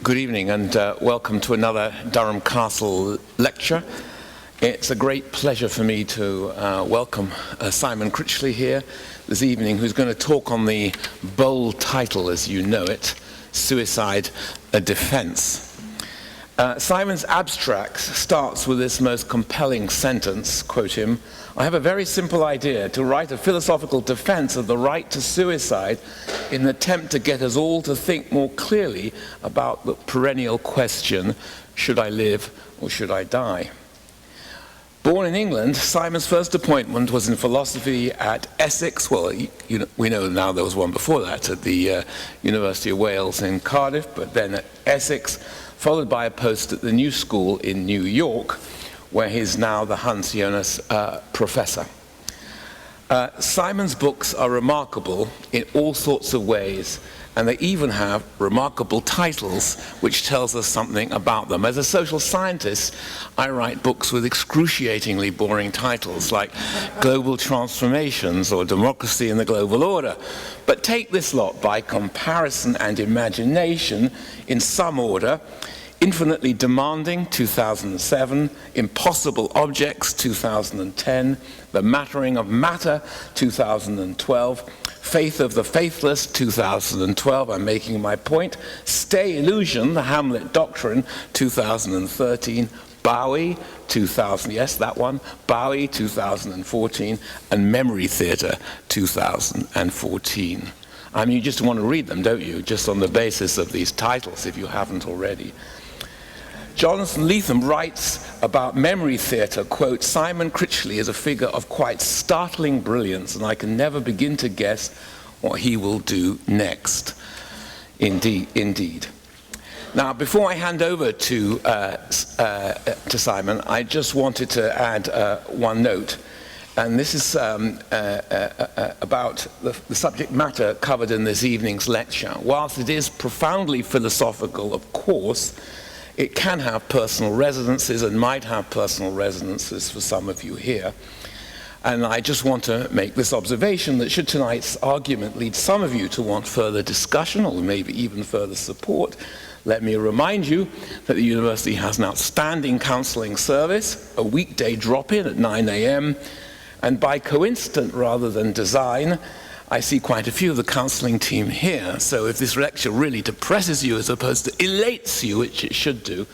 Good evening and welcome to another Durham Castle lecture. It's a great pleasure for me to welcome Simon Critchley here this evening, who's going to talk on the bold title, as you know it, Suicide, a Defense. Simon's abstract starts with this most compelling sentence, quote him, "I have a very simple idea, to write a philosophical defense of the right to suicide in an attempt to get us all to think more clearly about the perennial question, should I live or should I die?" Born in England, Simon's first appointment was in philosophy at Essex. Well, we know now there was one before that at the University of Wales in Cardiff, but then at Essex, followed by a post at the New School in New York, where he's now the Jonas professor. Simon's books are remarkable in all sorts of ways, and they even have remarkable titles, which tells us something about them. As a social scientist, I write books with excruciatingly boring titles, like Global Transformations or Democracy in the Global Order. But take this lot by comparison and imagination in some order: Infinitely Demanding, 2007, Impossible Objects, 2010, The Mattering of Matter, 2012, Faith of the Faithless, 2012, I'm making my point, Stay Illusion, The Hamlet Doctrine, 2013, Bowie, 2000, yes, that one, Bowie, 2014, and Memory Theatre, 2014. I mean, you just want to read them, don't you? Just on the basis of these titles, if you haven't already. Jonathan Lethem writes about Memory Theatre, quote, "Simon Critchley is a figure of quite startling brilliance, and I can never begin to guess what he will do next." Indeed. Now, before I hand over to Simon, I just wanted to add one note, and this is about the subject matter covered in this evening's lecture. Whilst it is profoundly philosophical, of course, it can have personal resonances and might have personal resonances for some of you here. And I just want to make this observation that should tonight's argument lead some of you to want further discussion or maybe even further support, let me remind you that the university has an outstanding counselling service, a weekday drop-in at 9 a.m., and by coincidence rather than design, I see quite a few of the counselling team here, so if this lecture really depresses you as opposed to elates you, which it should do,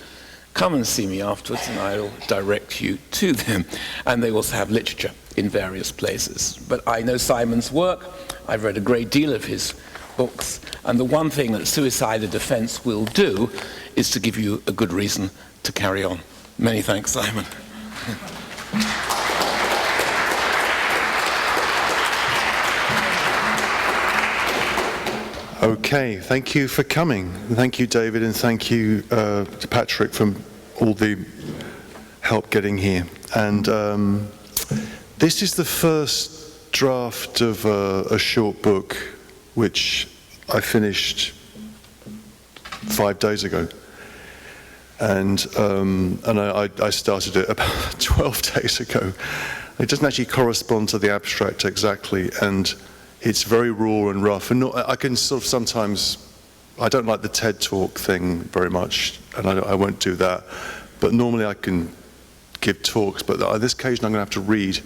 come and see me afterwards and I'll direct you to them. And they also have literature in various places. But I know Simon's work, I've read a great deal of his books, and the one thing that Suicide, a Defense will do is to give you a good reason to carry on. Many thanks, Simon. Okay, thank you for coming. Thank you, David, and thank you to Patrick for all the help getting here. And this is the first draft of a short book, which I finished 5 days ago. And I started it about 12 days ago. It doesn't actually correspond to the abstract exactly, and it's very raw and rough, and I can sort of sometimes, I don't like the TED Talk thing very much, and I won't do that, but normally I can give talks, but on this occasion I'm going to have to read,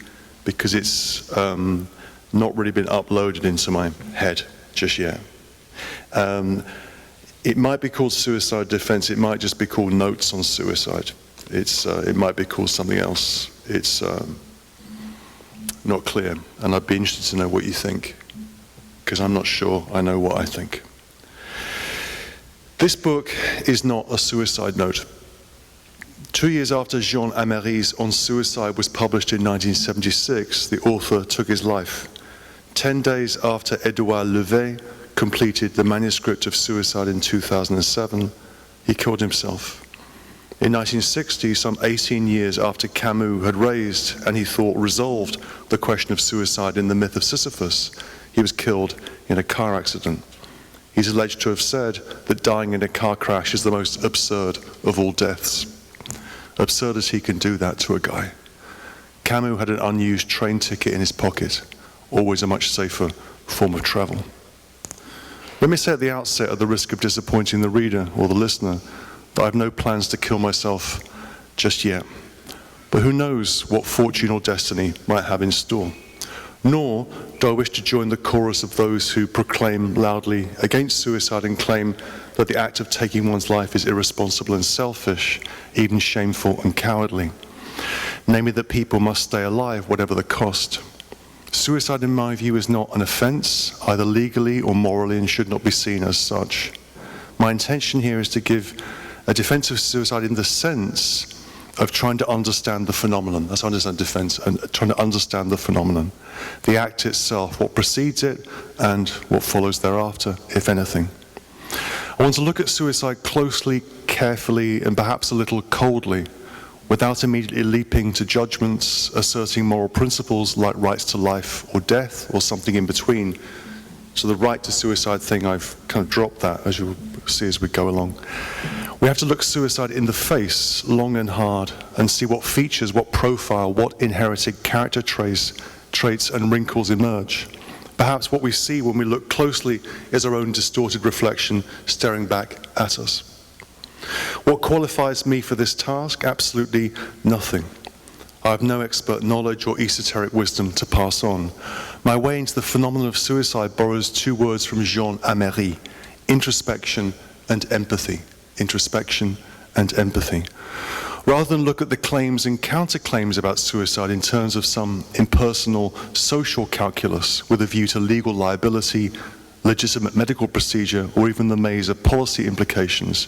because it's not really been uploaded into my head just yet. It might be called Suicide Defense, it might just be called Notes on Suicide. It might be called something else. It's not clear, and I'd be interested to know what you think, because I'm not sure I know what I think. This book is not a suicide note. 2 years after Jean Améry's On Suicide was published in 1976, the author took his life. 10 days after Édouard Levé completed the manuscript of Suicide in 2007, he killed himself. In 1960, some 18 years after Camus had raised, and he thought resolved, the question of suicide in The Myth of Sisyphus, he was killed in a car accident. He's alleged to have said that dying in a car crash is the most absurd of all deaths. Absurd as he can do that to a guy. Camus had an unused train ticket in his pocket, always a much safer form of travel. Let me say at the outset, at the risk of disappointing the reader or the listener, that I have no plans to kill myself just yet. But who knows what fortune or destiny might have in store. Nor do I wish to join the chorus of those who proclaim loudly against suicide and claim that the act of taking one's life is irresponsible and selfish, even shameful and cowardly. Namely, that people must stay alive, whatever the cost. Suicide, in my view, is not an offence, either legally or morally, and should not be seen as such. My intention here is to give a defence of suicide in the sense of trying to understand the phenomenon. That's understand defence, and trying to understand the phenomenon. The act itself, what precedes it, and what follows thereafter, if anything. I want to look at suicide closely, carefully, and perhaps a little coldly, without immediately leaping to judgments, asserting moral principles like rights to life or death, or something in between. So the right to suicide thing, I've kind of dropped that, as you'll see as we go along. We have to look suicide in the face, long and hard, and see what features, what profile, what inherited character traits and wrinkles emerge. Perhaps what we see when we look closely is our own distorted reflection staring back at us. What qualifies me for this task? Absolutely nothing. I have no expert knowledge or esoteric wisdom to pass on. My way into the phenomenon of suicide borrows two words from Jean Améry: introspection and empathy. Introspection and empathy. Rather than look at the claims and counterclaims about suicide in terms of some impersonal social calculus with a view to legal liability, legitimate medical procedure, or even the maze of policy implications,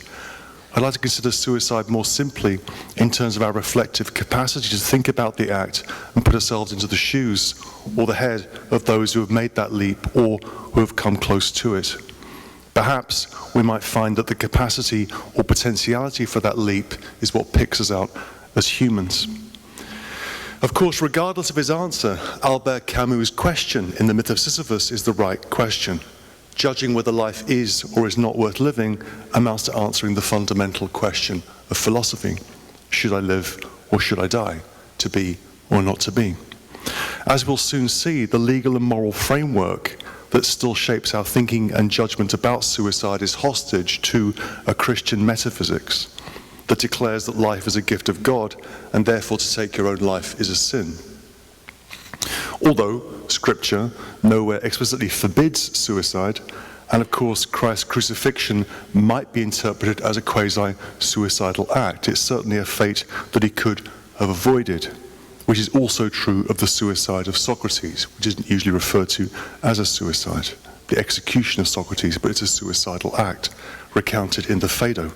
I'd like to consider suicide more simply in terms of our reflective capacity to think about the act and put ourselves into the shoes or the head of those who have made that leap or who have come close to it. Perhaps we might find that the capacity or potentiality for that leap is what picks us out as humans. Of course, regardless of his answer, Albert Camus' question in The Myth of Sisyphus is the right question. Judging whether life is or is not worth living amounts to answering the fundamental question of philosophy. Should I live or should I die? To be or not to be? As we'll soon see, the legal and moral framework that still shapes our thinking and judgment about suicide is hostage to a Christian metaphysics that declares that life is a gift of God and therefore to take your own life is a sin. Although Scripture nowhere explicitly forbids suicide, and of course Christ's crucifixion might be interpreted as a quasi-suicidal act, it's certainly a fate that he could have avoided, which is also true of the suicide of Socrates, which isn't usually referred to as a suicide, the execution of Socrates, but it's a suicidal act recounted in the Phaedo.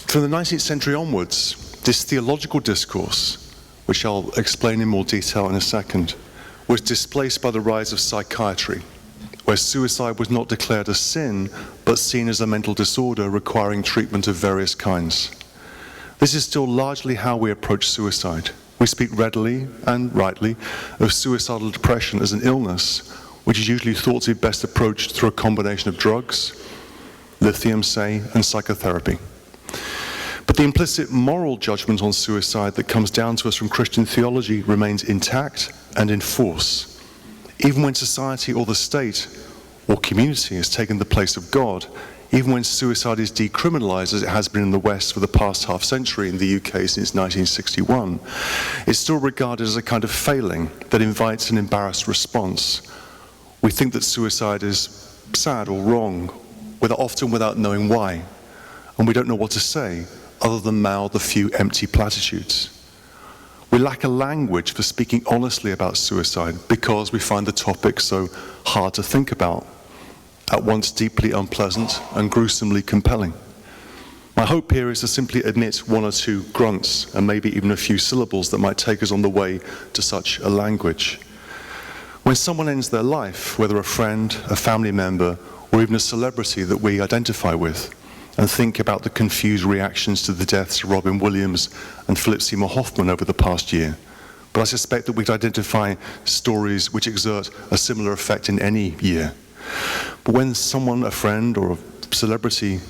From the 19th century onwards, this theological discourse, which I'll explain in more detail in a second, was displaced by the rise of psychiatry, where suicide was not declared a sin, but seen as a mental disorder requiring treatment of various kinds. This is still largely how we approach suicide. We speak readily and rightly of suicidal depression as an illness, which is usually thought to be best approached through a combination of drugs, lithium, say, and psychotherapy. But the implicit moral judgment on suicide that comes down to us from Christian theology remains intact and in force. Even when society or the state or community has taken the place of God, even when suicide is decriminalised, as it has been in the West for the past half century, in the UK since 1961, it's still regarded as a kind of failing that invites an embarrassed response. We think that suicide is sad or wrong, often without knowing why, and we don't know what to say other than mouth a few empty platitudes. We lack a language for speaking honestly about suicide because we find the topic so hard to think about, at once deeply unpleasant and gruesomely compelling. My hope here is to simply admit one or two grunts and maybe even a few syllables that might take us on the way to such a language. When someone ends their life, whether a friend, a family member, or even a celebrity that we identify with, and think about the confused reactions to the deaths of Robin Williams and Philip Seymour Hoffman over the past year. But I suspect that we'd identify stories which exert a similar effect in any year. But when someone, a friend or a celebrity,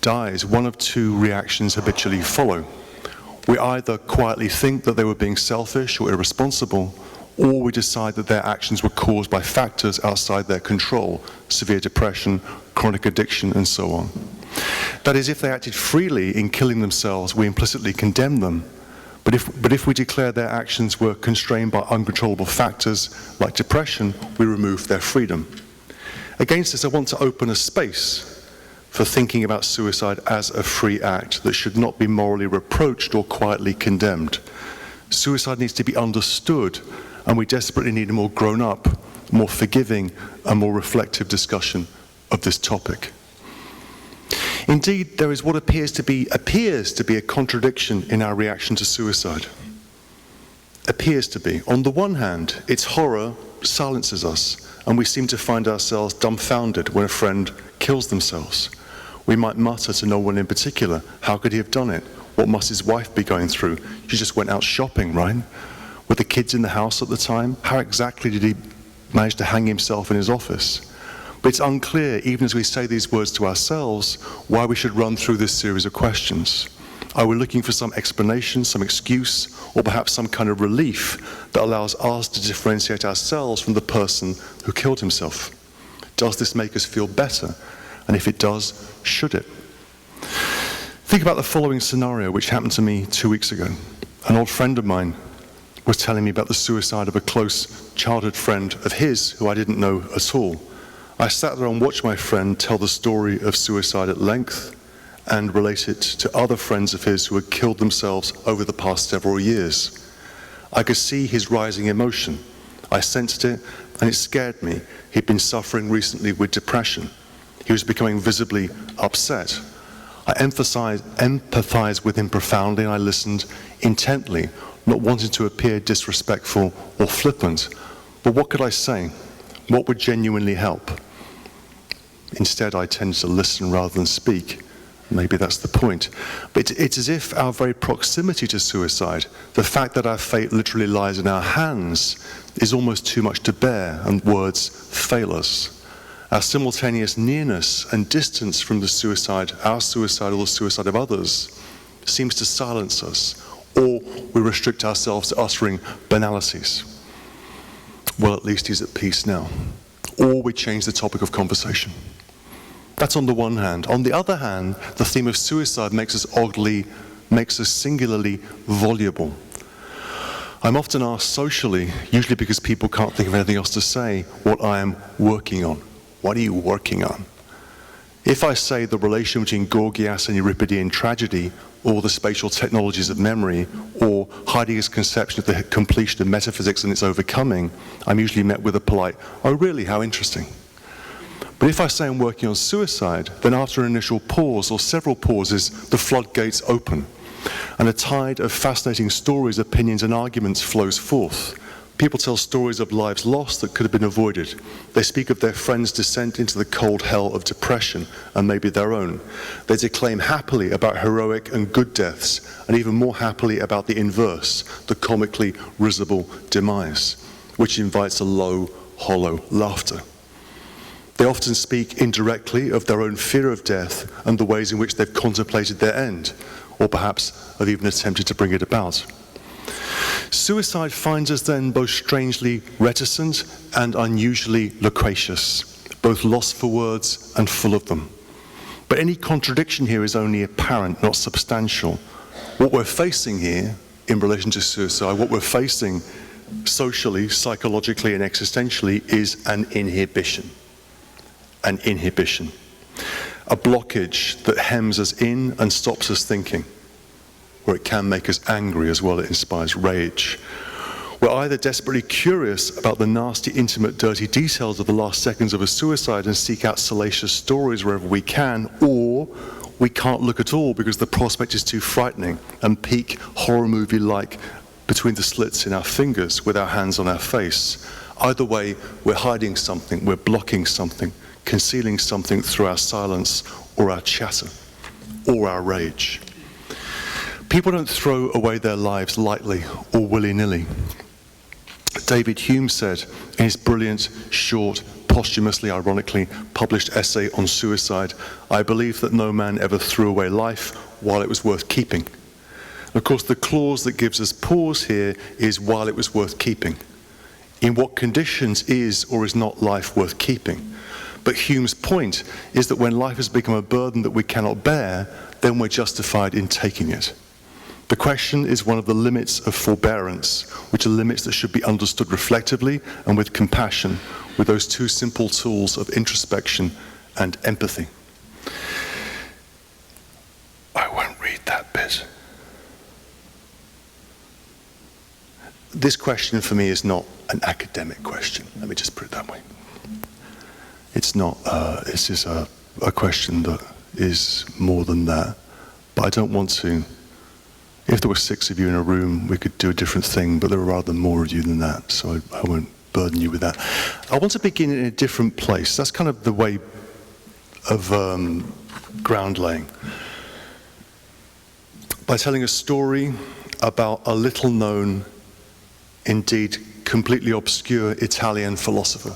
dies, one of two reactions habitually follow. We either quietly think that they were being selfish or irresponsible, or we decide that their actions were caused by factors outside their control, severe depression, chronic addiction, and so on. That is, if they acted freely in killing themselves, we implicitly condemn them. But if we declare their actions were constrained by uncontrollable factors like depression, we remove their freedom. Against this, I want to open a space for thinking about suicide as a free act that should not be morally reproached or quietly condemned. Suicide needs to be understood, and we desperately need a more grown-up, more forgiving, and more reflective discussion of this topic. Indeed, there is what appears to be a contradiction in our reaction to suicide. Appears to be. On the one hand, its horror silences us, and we seem to find ourselves dumbfounded when a friend kills themselves. We might mutter to no one in particular, how could he have done it? What must his wife be going through? She just went out shopping, right? Were the kids in the house at the time? How exactly did he manage to hang himself in his office? But it's unclear, even as we say these words to ourselves, why we should run through this series of questions. Are we looking for some explanation, some excuse, or perhaps some kind of relief that allows us to differentiate ourselves from the person who killed himself? Does this make us feel better? And if it does, should it? Think about the following scenario, which happened to me 2 weeks ago. An old friend of mine was telling me about the suicide of a close childhood friend of his who I didn't know at all. I sat there and watched my friend tell the story of suicide at length and relate it to other friends of his who had killed themselves over the past several years. I could see his rising emotion. I sensed it, and it scared me. He'd been suffering recently with depression. He was becoming visibly upset. I empathized with him profoundly, and I listened intently, not wanting to appear disrespectful or flippant. But what could I say? What would genuinely help? Instead, I tended to listen rather than speak. Maybe that's the point. But it's as if our very proximity to suicide, the fact that our fate literally lies in our hands, is almost too much to bear, and words fail us. Our simultaneous nearness and distance from the suicide, our suicide or the suicide of others, seems to silence us, or we restrict ourselves to uttering banalities. Well, at least he's at peace now. Or we change the topic of conversation. That's on the one hand. On the other hand, the theme of suicide makes us singularly voluble. I'm often asked socially, usually because people can't think of anything else to say, what I am working on. What are you working on? If I say the relation between Gorgias and Euripidean tragedy, or the spatial technologies of memory, or Heidegger's conception of the completion of metaphysics and its overcoming, I'm usually met with a polite, oh really, how interesting. But if I say I'm working on suicide, then after an initial pause or several pauses, the floodgates open, and a tide of fascinating stories, opinions, and arguments flows forth. People tell stories of lives lost that could have been avoided. They speak of their friends' descent into the cold hell of depression, and maybe their own. They declaim happily about heroic and good deaths, and even more happily about the inverse, the comically risible demise, which invites a low, hollow laughter. They often speak indirectly of their own fear of death and the ways in which they've contemplated their end, or perhaps have even attempted to bring it about. Suicide finds us then both strangely reticent and unusually loquacious, both lost for words and full of them. But any contradiction here is only apparent, not substantial. What we're facing here in relation to suicide, what we're facing socially, psychologically, and existentially is an inhibition. An inhibition. A blockage that hems us in and stops us thinking. Or it can make us angry as well, it inspires rage. We're either desperately curious about the nasty, intimate, dirty details of the last seconds of a suicide and seek out salacious stories wherever we can, or we can't look at all because the prospect is too frightening and peek horror movie-like between the slits in our fingers with our hands on our face. Either way, we're hiding something, we're blocking something, concealing something through our silence or our chatter or our rage. People don't throw away their lives lightly or willy-nilly. David Hume said in his brilliant, short, posthumously, ironically, published essay on suicide, "I believe that no man ever threw away life while it was worth keeping." Of course, the clause that gives us pause here is while it was worth keeping. In what conditions is or is not life worth keeping? But Hume's point is that when life has become a burden that we cannot bear, then we're justified in taking it. The question is one of the limits of forbearance, which are limits that should be understood reflectively and with compassion, with those two simple tools of introspection and empathy. I won't read that bit. This question for me is not an academic question. Let me just put it that way. It's not, this is a question that is more than that. But I don't want to, if there were 6 of you in a room, we could do a different thing, but there are rather more of you than that, so I won't burden you with that. I want to begin in a different place. That's kind of the way of ground laying. By telling a story about a little known, indeed completely obscure Italian philosopher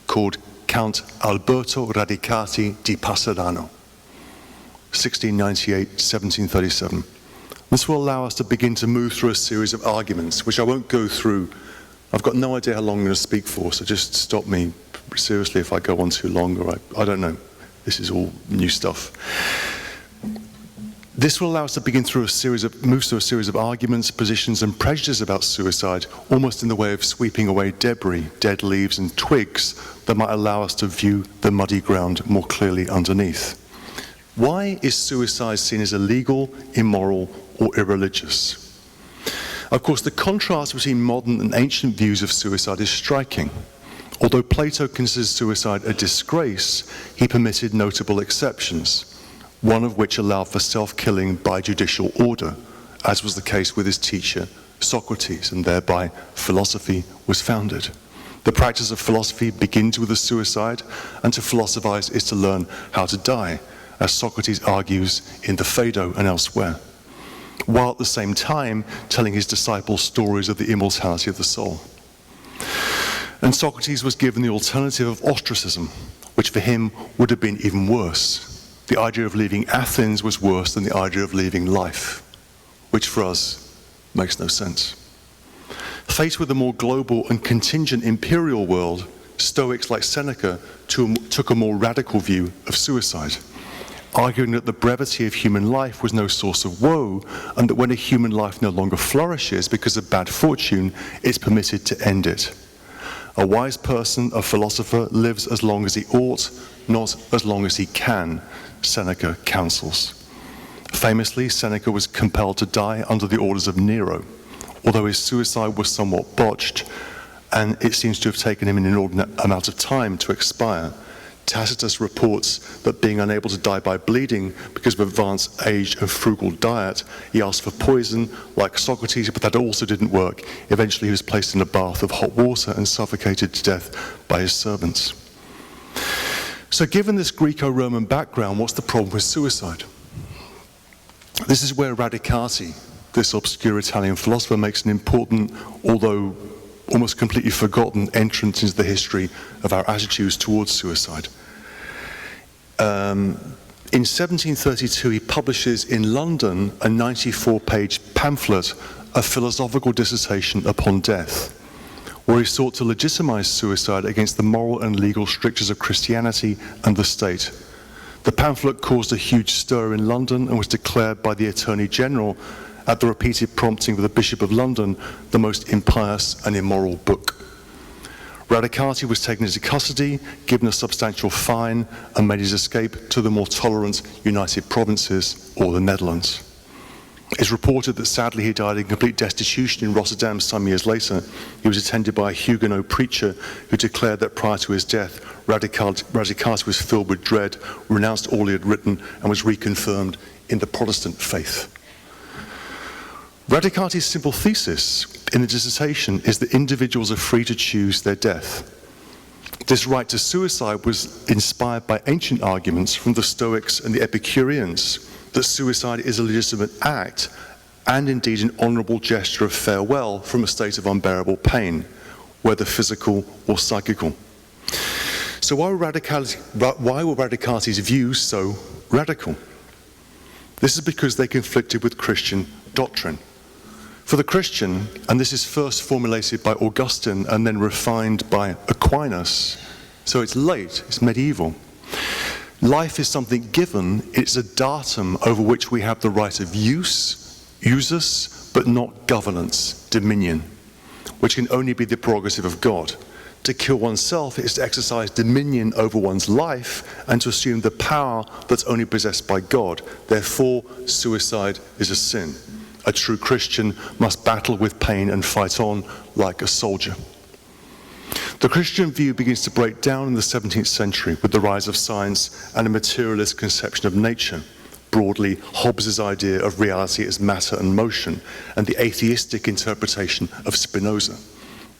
called Count Alberto Radicati di Passarano, 1698-1737. This will allow us to begin to move through a series of arguments, which I won't go through. I've got no idea how long I'm going to speak for, so just stop me seriously if I go on too long, or I don't know. This is all new stuff. This will allow us to begin through move through a series of arguments, positions, and prejudices about suicide, almost in the way of sweeping away debris, dead leaves, and twigs that might allow us to view the muddy ground more clearly underneath. Why is suicide seen as illegal, immoral, or irreligious? Of course, the contrast between modern and ancient views of suicide is striking. Although Plato considers suicide a disgrace, he permitted notable exceptions, one of which allowed for self-killing by judicial order, as was the case with his teacher Socrates, and thereby philosophy was founded. The practice of philosophy begins with a suicide, and to philosophize is to learn how to die, as Socrates argues in the Phaedo and elsewhere, while at the same time telling his disciples stories of the immortality of the soul. And Socrates was given the alternative of ostracism, which for him would have been even worse. The idea of leaving Athens was worse than the idea of leaving life, which for us makes no sense. Faced with a more global and contingent imperial world, Stoics like Seneca took a more radical view of suicide, arguing that the brevity of human life was no source of woe, and that when a human life no longer flourishes because of bad fortune, it's permitted to end it. A wise person, a philosopher, lives as long as he ought, not as long as he can, Seneca counsels. Famously, Seneca was compelled to die under the orders of Nero, although his suicide was somewhat botched, and it seems to have taken him an inordinate amount of time to expire. Tacitus reports that being unable to die by bleeding because of advanced age and frugal diet, he asked for poison like Socrates, but that also didn't work. Eventually he was placed in a bath of hot water and suffocated to death by his servants. So given this Greco-Roman background, what's the problem with suicide? This is where Radicati, this obscure Italian philosopher, makes an important, although almost completely forgotten, entrance into the history of our attitudes towards suicide. In 1732, he publishes in London a 94-page pamphlet, a philosophical dissertation upon death, where he sought to legitimize suicide against the moral and legal strictures of Christianity and the state. The pamphlet caused a huge stir in London and was declared by the Attorney General, at the repeated prompting of the Bishop of London, the most impious and immoral book. Radicati was taken into custody, given a substantial fine, and made his escape to the more tolerant United Provinces or the Netherlands. It's reported that sadly he died in complete destitution in Rotterdam some years later. He was attended by a Huguenot preacher who declared that prior to his death, Radicati was filled with dread, renounced all he had written, and was reconfirmed in the Protestant faith. Radicati's simple thesis in the dissertation is that individuals are free to choose their death. This right to suicide was inspired by ancient arguments from the Stoics and the Epicureans that suicide is a legitimate act and indeed an honourable gesture of farewell from a state of unbearable pain, whether physical or psychical. So why were Radicati's views so radical? This is because they conflicted with Christian doctrine. For the Christian, and this is first formulated by Augustine and then refined by Aquinas, so it's late, it's medieval. Life is something given, it's a datum over which we have the right of usus, but not governance, dominion, which can only be the prerogative of God. To kill oneself is to exercise dominion over one's life and to assume the power that's only possessed by God. Therefore, suicide is a sin. A true Christian must battle with pain and fight on like a soldier. The Christian view begins to break down in the 17th century with the rise of science and a materialist conception of nature. Broadly, Hobbes' idea of reality as matter and motion, and the atheistic interpretation of Spinoza.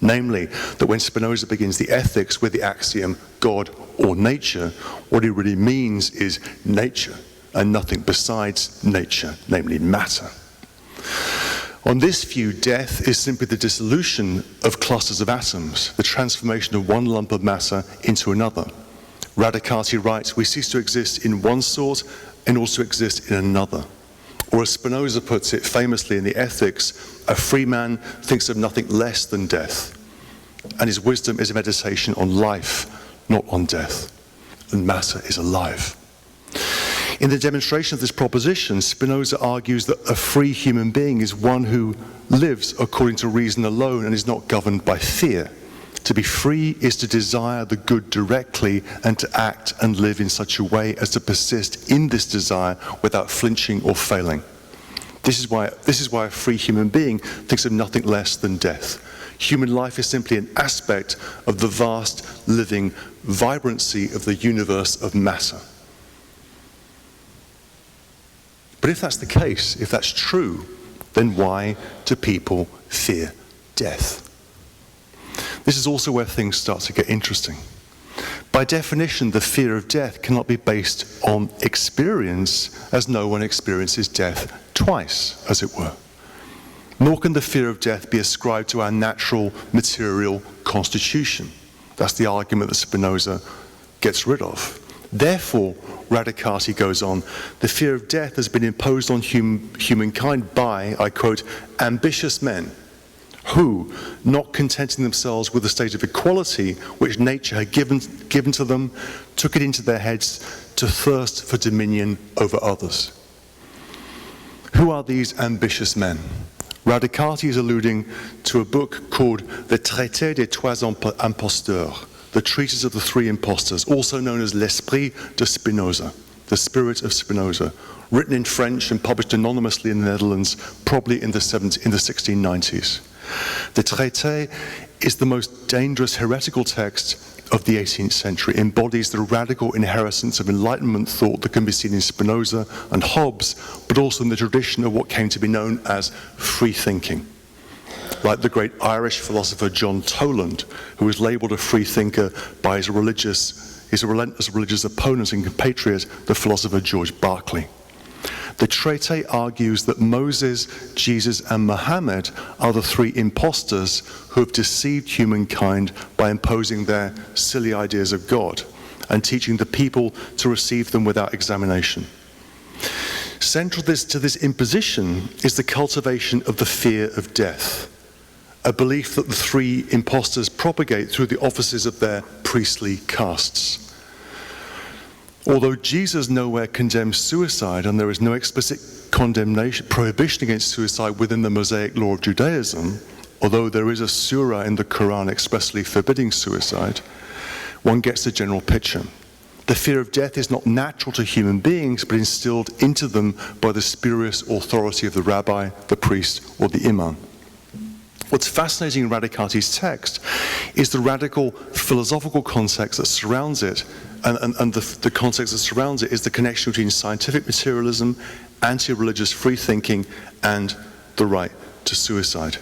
Namely, that when Spinoza begins the ethics with the axiom God or nature, what he really means is nature and nothing besides nature, namely matter. On this view, death is simply the dissolution of clusters of atoms, the transformation of one lump of matter into another. Radicati writes, we cease to exist in one sort and also exist in another. Or as Spinoza puts it famously in the Ethics, a free man thinks of nothing less than death, and his wisdom is a meditation on life, not on death, and matter is alive. In the demonstration of this proposition, Spinoza argues that a free human being is one who lives according to reason alone and is not governed by fear. To be free is to desire the good directly and to act and live in such a way as to persist in this desire without flinching or failing. This is why a free human being thinks of nothing less than death. Human life is simply an aspect of the vast, living vibrancy of the universe of matter. But if that's the case, if that's true, then why do people fear death? This is also where things start to get interesting. By definition, the fear of death cannot be based on experience, as no one experiences death twice, as it were. Nor can the fear of death be ascribed to our natural material constitution. That's the argument that Spinoza gets rid of. Therefore, Radicati goes on, the fear of death has been imposed on humankind by, I quote, ambitious men who, not contenting themselves with the state of equality which nature had given to them, took it into their heads to thirst for dominion over others. Who are these ambitious men? Radicati is alluding to a book called The Traité des Trois Imposteurs, the Treatise of the Three Impostors, also known as L'Esprit de Spinoza, the Spirit of Spinoza, written in French and published anonymously in the Netherlands, probably in the 1690s. The Traité is the most dangerous heretical text of the 18th century, embodies the radical inheritance of Enlightenment thought that can be seen in Spinoza and Hobbes, but also in the tradition of what came to be known as free thinking. Like the great Irish philosopher John Toland, who was labelled a free thinker by his relentless religious opponent and compatriot, the philosopher George Berkeley. The Traité argues that Moses, Jesus, and Muhammad are the three impostors who have deceived humankind by imposing their silly ideas of God and teaching the people to receive them without examination. Central to this imposition is the cultivation of the fear of death, a belief that the three impostors propagate through the offices of their priestly castes. Although Jesus nowhere condemns suicide and there is no explicit prohibition against suicide within the Mosaic law of Judaism, although there is a surah in the Quran expressly forbidding suicide, one gets the general picture. The fear of death is not natural to human beings, but instilled into them by the spurious authority of the rabbi, the priest, or the imam. What's fascinating in Radicati's text is the radical philosophical context that surrounds it, and the context that surrounds it is the connection between scientific materialism, anti-religious free thinking, and the right to suicide.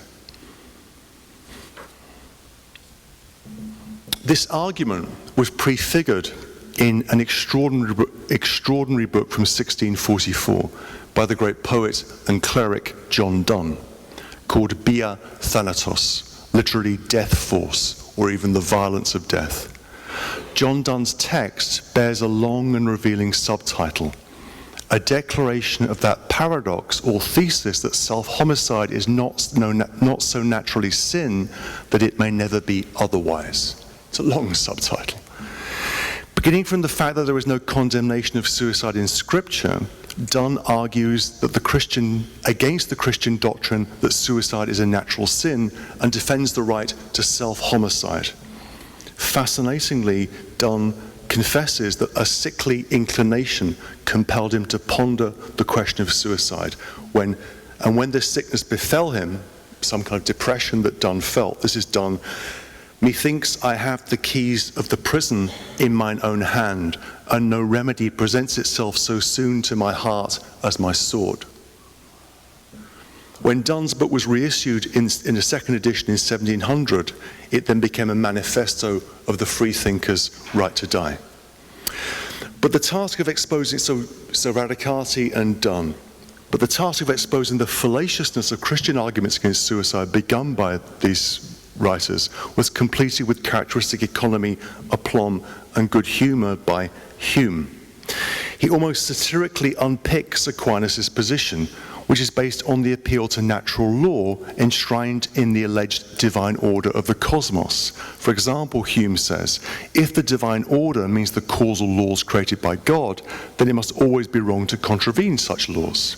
This argument was prefigured in an extraordinary book from 1644 by the great poet and cleric John Donne, called Bia Thanatos, literally death force, or even the violence of death. John Donne's text bears a long and revealing subtitle, a declaration of that paradox or thesis that self-homicide is not so naturally sin that it may never be otherwise. It's a long subtitle. Beginning from the fact that there is no condemnation of suicide in Scripture, Dunn argues that against the Christian doctrine that suicide is a natural sin and defends the right to self-homicide. Fascinatingly, Dunn confesses that a sickly inclination compelled him to ponder the question of suicide. When this sickness befell him, some kind of depression that Dunn felt, this is Dunn, methinks I have the keys of the prison in mine own hand, and no remedy presents itself so soon to my heart as my sword. When Dunn's book was reissued in a second edition in 1700, it then became a manifesto of the freethinkers' right to die. But the task of exposing, so radicality and Dunn, but the task of exposing the fallaciousness of Christian arguments against suicide begun by these writers was completed with characteristic economy, aplomb, and good humour by Hume. He almost satirically unpicks Aquinas' position, which is based on the appeal to natural law enshrined in the alleged divine order of the cosmos. For example, Hume says, if the divine order means the causal laws created by God, then it must always be wrong to contravene such laws.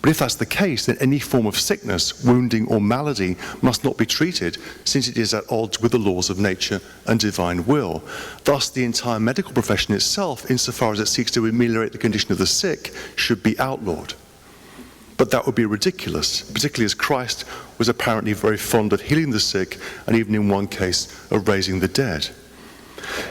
But if that's the case, then any form of sickness, wounding, or malady must not be treated, since it is at odds with the laws of nature and divine will. Thus, the entire medical profession itself, insofar as it seeks to ameliorate the condition of the sick, should be outlawed. But that would be ridiculous, particularly as Christ was apparently very fond of healing the sick, and even in one case, of raising the dead.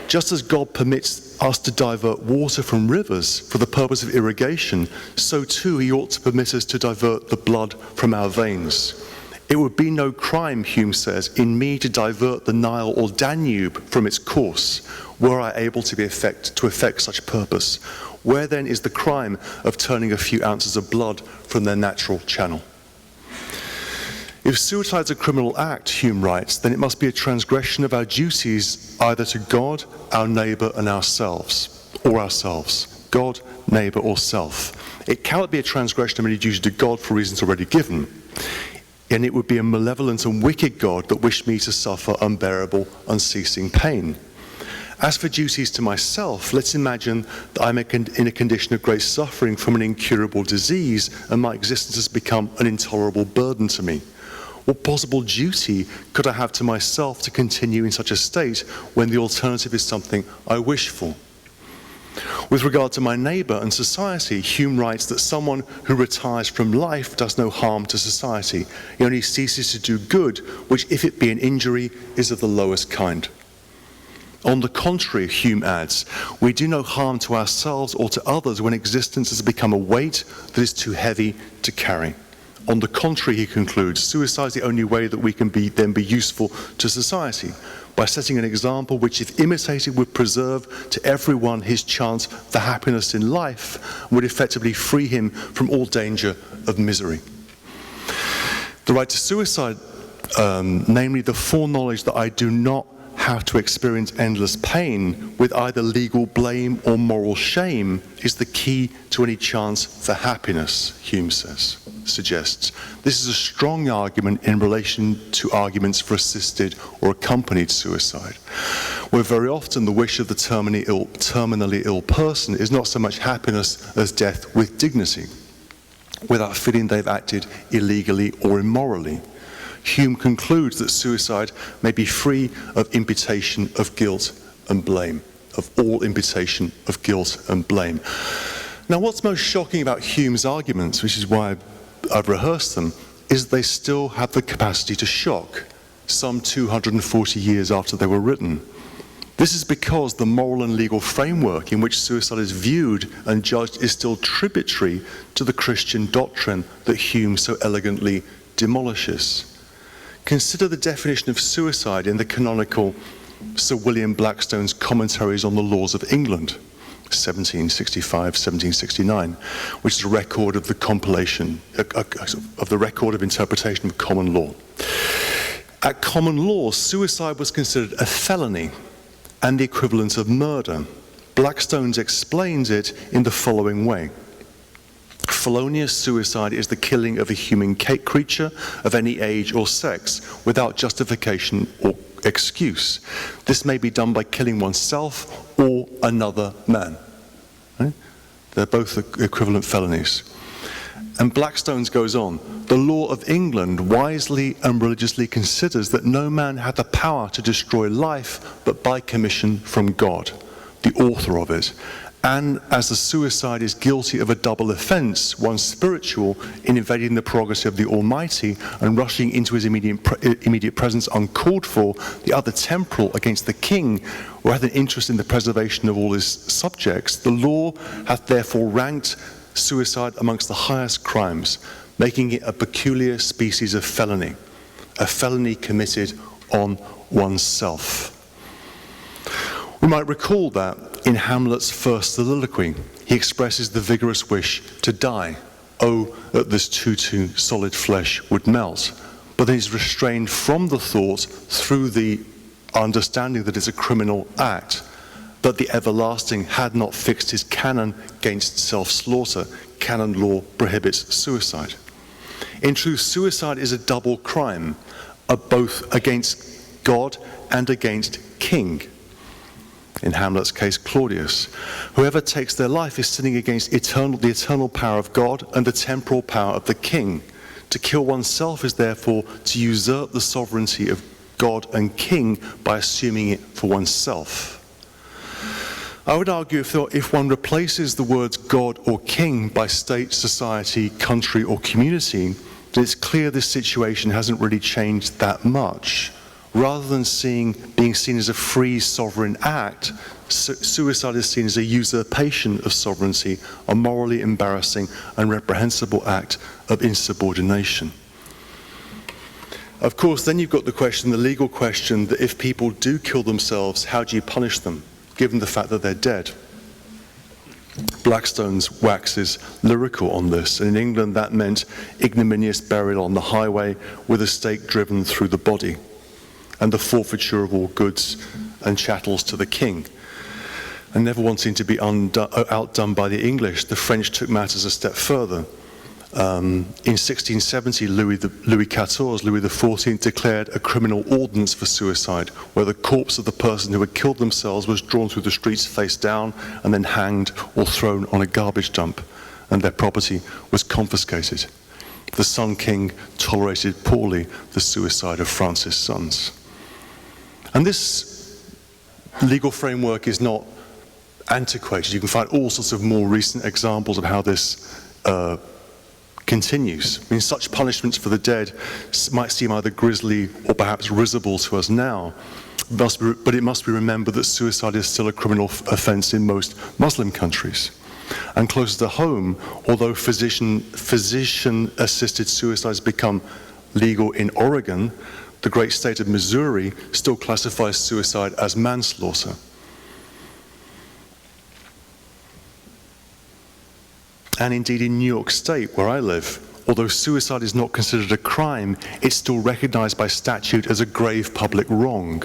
Just as God permits us to divert water from rivers for the purpose of irrigation, so too he ought to permit us to divert the blood from our veins. It would be no crime, Hume says, in me to divert the Nile or Danube from its course, were I able to effect such purpose. Where then is the crime of turning a few ounces of blood from their natural channel? If suicide is a criminal act, Hume writes, then it must be a transgression of our duties either to God, our neighbour, and ourselves, or ourselves. God, neighbour, or self. It cannot be a transgression of any duty to God for reasons already given. And it would be a malevolent and wicked God that wished me to suffer unbearable, unceasing pain. As for duties to myself, let's imagine that I'm in a condition of great suffering from an incurable disease, and my existence has become an intolerable burden to me. What possible duty could I have to myself to continue in such a state when the alternative is something I wish for? With regard to my neighbour and society, Hume writes that someone who retires from life does no harm to society. He only ceases to do good, which, if it be an injury, is of the lowest kind. On the contrary, Hume adds, we do no harm to ourselves or to others when existence has become a weight that is too heavy to carry. On the contrary, he concludes, suicide is the only way that we can then be useful to society, by setting an example which, if imitated, would preserve to everyone his chance for happiness in life, and would effectively free him from all danger of misery. The right to suicide, namely the foreknowledge that I do not have to experience endless pain with either legal blame or moral shame, is the key to any chance for happiness, Hume suggests. This is a strong argument in relation to arguments for assisted or accompanied suicide, where very often the wish of the terminally ill person is not so much happiness as death with dignity, without feeling they've acted illegally or immorally. Hume concludes that suicide may be free of imputation of guilt and blame, of all imputation of guilt and blame. Now, what's most shocking about Hume's arguments, which is why I've rehearsed them, is they still have the capacity to shock, some 240 years after they were written. This is because the moral and legal framework in which suicide is viewed and judged is still tributary to the Christian doctrine that Hume so elegantly demolishes. Consider the definition of suicide in the canonical Sir William Blackstone's Commentaries on the Laws of England, 1765-1769, which is a record of the compilation, of the record of interpretation of common law. At common law, suicide was considered a felony and the equivalent of murder. Blackstone explains it in the following way. felonious suicide is the killing of a human creature of any age or sex without justification or excuse. This may be done by killing oneself or another man. Right? They're both equivalent felonies. And Blackstone's goes on, the law of England wisely and religiously considers that no man had the power to destroy life but by commission from God, the author of it. And as the suicide is guilty of a double offence, one spiritual in invading the prerogative of the Almighty and rushing into his immediate presence uncalled for, the other temporal against the king, who hath an interest in the preservation of all his subjects, the law hath therefore ranked suicide amongst the highest crimes, making it a peculiar species of felony, a felony committed on oneself. We might recall that in Hamlet's first soliloquy, he expresses the vigorous wish to die. Oh, that this too solid flesh would melt. But then he's restrained from the thought through the understanding that it's a criminal act, that the everlasting had not fixed his canon against self-slaughter. Canon law prohibits suicide. In truth, suicide is a double crime, both against God and against King. In Hamlet's case, Claudius. Whoever takes their life is sinning against the eternal power of God and the temporal power of the king. To kill oneself is therefore to usurp the sovereignty of God and king by assuming it for oneself. I would argue if one replaces the words God or king by state, society, country or community, then it's clear this situation hasn't really changed that much. Rather than being seen as a free sovereign act, suicide is seen as a usurpation of sovereignty, a morally embarrassing and reprehensible act of insubordination. Of course, then you've got the legal question, that if people do kill themselves, how do you punish them, given the fact that they're dead? Blackstone's waxes lyrical on this, and in England that meant ignominious burial on the highway with a stake driven through the body, and the forfeiture of all goods and chattels to the king. And never wanting to be outdone by the English, the French took matters a step further. In 1670, Louis XIV declared a criminal ordinance for suicide, where the corpse of the person who had killed themselves was drawn through the streets face down and then hanged or thrown on a garbage dump, and their property was confiscated. The Sun King tolerated poorly the suicide of Francis' sons. And this legal framework is not antiquated. You can find all sorts of more recent examples of how this continues. I mean, such punishments for the dead might seem either grisly or perhaps risible to us now, but it must be remembered that suicide is still a criminal offence in most Muslim countries. And closer to home, although physician-assisted suicide has become legal in Oregon, the great state of Missouri still classifies suicide as manslaughter. And indeed in New York State, where I live, although suicide is not considered a crime, it's still recognized by statute as a grave public wrong.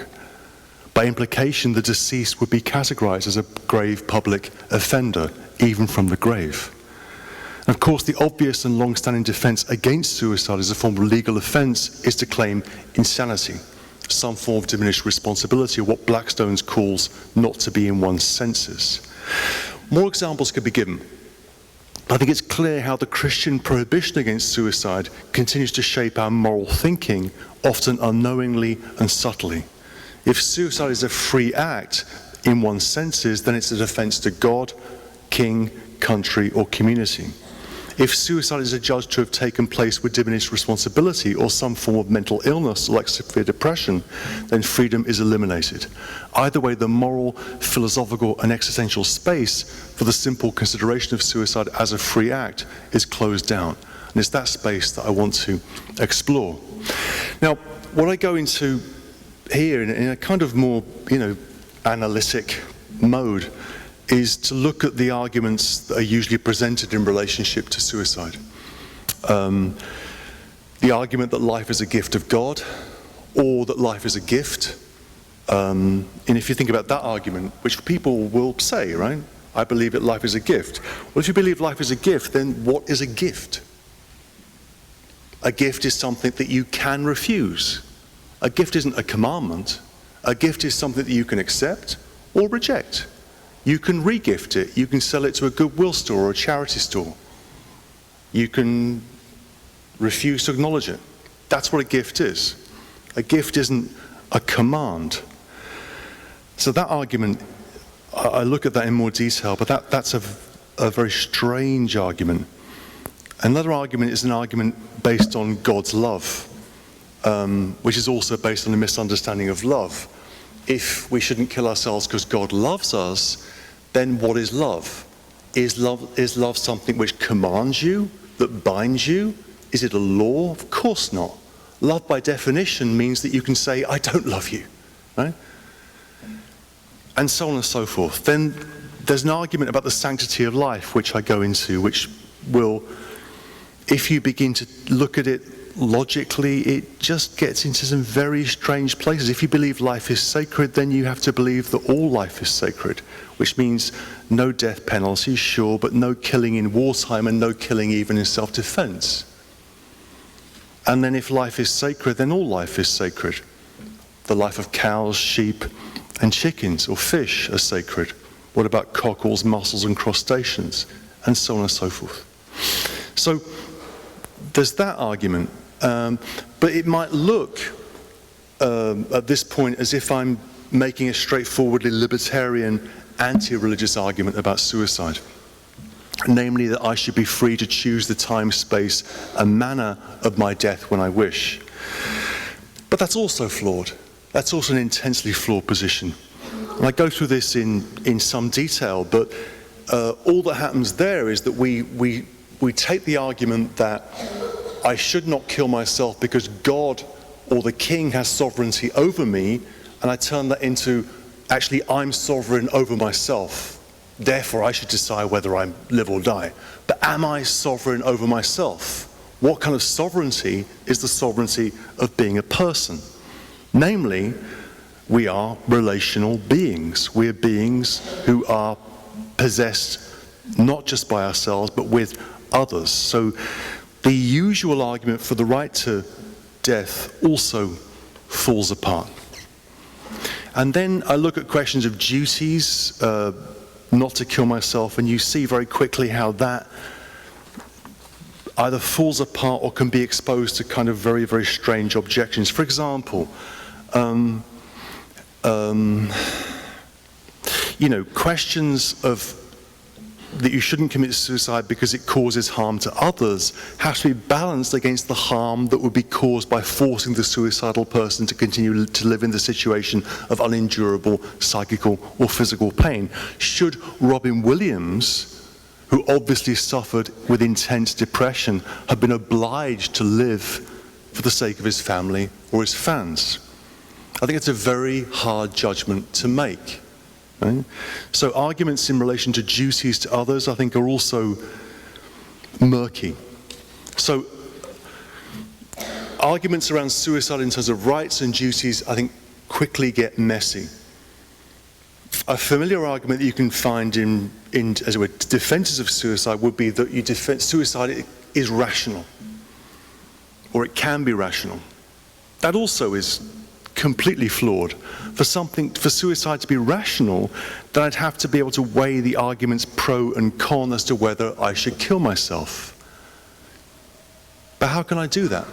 By implication, the deceased would be categorized as a grave public offender, even from the grave. And of course, the obvious and long-standing defense against suicide as a form of legal offense is to claim insanity, some form of diminished responsibility, or what Blackstone calls not to be in one's senses. More examples could be given. I think it's clear how the Christian prohibition against suicide continues to shape our moral thinking, often unknowingly and subtly. If suicide is a free act in one's senses, then it's an offense to God, king, country, or community. If suicide is adjudged to have taken place with diminished responsibility or some form of mental illness like severe depression, then freedom is eliminated. Either way, the moral, philosophical, and existential space for the simple consideration of suicide as a free act is closed down. And it's that space that I want to explore. Now, what I go into here in a kind of more, analytic mode is to look at the arguments that are usually presented in relationship to suicide. The argument that life is a gift of God, or that life is a gift. And if you think about that argument, which people will say, right? I believe that life is a gift. Well, if you believe life is a gift, then what is a gift? A gift is something that you can refuse. A gift isn't a commandment. A gift is something that you can accept or reject. You can re-gift it. You can sell it to a Goodwill store or a charity store. You can refuse to acknowledge it. That's what a gift is. A gift isn't a command. So that argument, I look at that in more detail, but that's a very strange argument. Another argument is an argument based on God's love, which is also based on a misunderstanding of love. If we shouldn't kill ourselves because God loves us, then what is love? Is love something which commands you, that binds you? Is it a law? Of course not. Love by definition means that you can say, I don't love you, right? And so on and so forth. Then there's an argument about the sanctity of life, which I go into, which will, if you begin to look at it logically, it just gets into some very strange places. If you believe life is sacred, then you have to believe that all life is sacred, which means no death penalty, sure, but no killing in wartime and no killing even in self-defense. And then if life is sacred, then all life is sacred. The life of cows, sheep, and chickens or fish are sacred. What about cockles, mussels, and crustaceans? And so on and so forth. So there's that argument. But it might look at this point as if I'm making a straightforwardly libertarian, anti-religious argument about suicide. Namely, that I should be free to choose the time, space, and manner of my death when I wish. But that's also flawed. That's also an intensely flawed position. And I go through this in some detail, but all that happens there is that we take the argument that I should not kill myself because God or the king has sovereignty over me, and I turn that into, actually, I'm sovereign over myself. Therefore, I should decide whether I live or die. But am I sovereign over myself? What kind of sovereignty is the sovereignty of being a person? Namely, we are relational beings. We are beings who are possessed not just by ourselves, but with others. So the usual argument for the right to death also falls apart. And then I look at questions of duties, not to kill myself, and you see very quickly how that either falls apart or can be exposed to kind of very, very strange objections. For example, questions of that you shouldn't commit suicide because it causes harm to others has to be balanced against the harm that would be caused by forcing the suicidal person to continue to live in the situation of unendurable psychical or physical pain. Should Robin Williams, who obviously suffered with intense depression, have been obliged to live for the sake of his family or his fans? I think it's a very hard judgment to make. Right? So arguments in relation to duties to others, I think, are also murky. So arguments around suicide in terms of rights and duties, I think, quickly get messy. A familiar argument that you can find in as it were, defenses of suicide would be that suicide is rational, or it can be rational. That also is completely flawed. For suicide to be rational, then I'd have to be able to weigh the arguments pro and con as to whether I should kill myself. But how can I do that?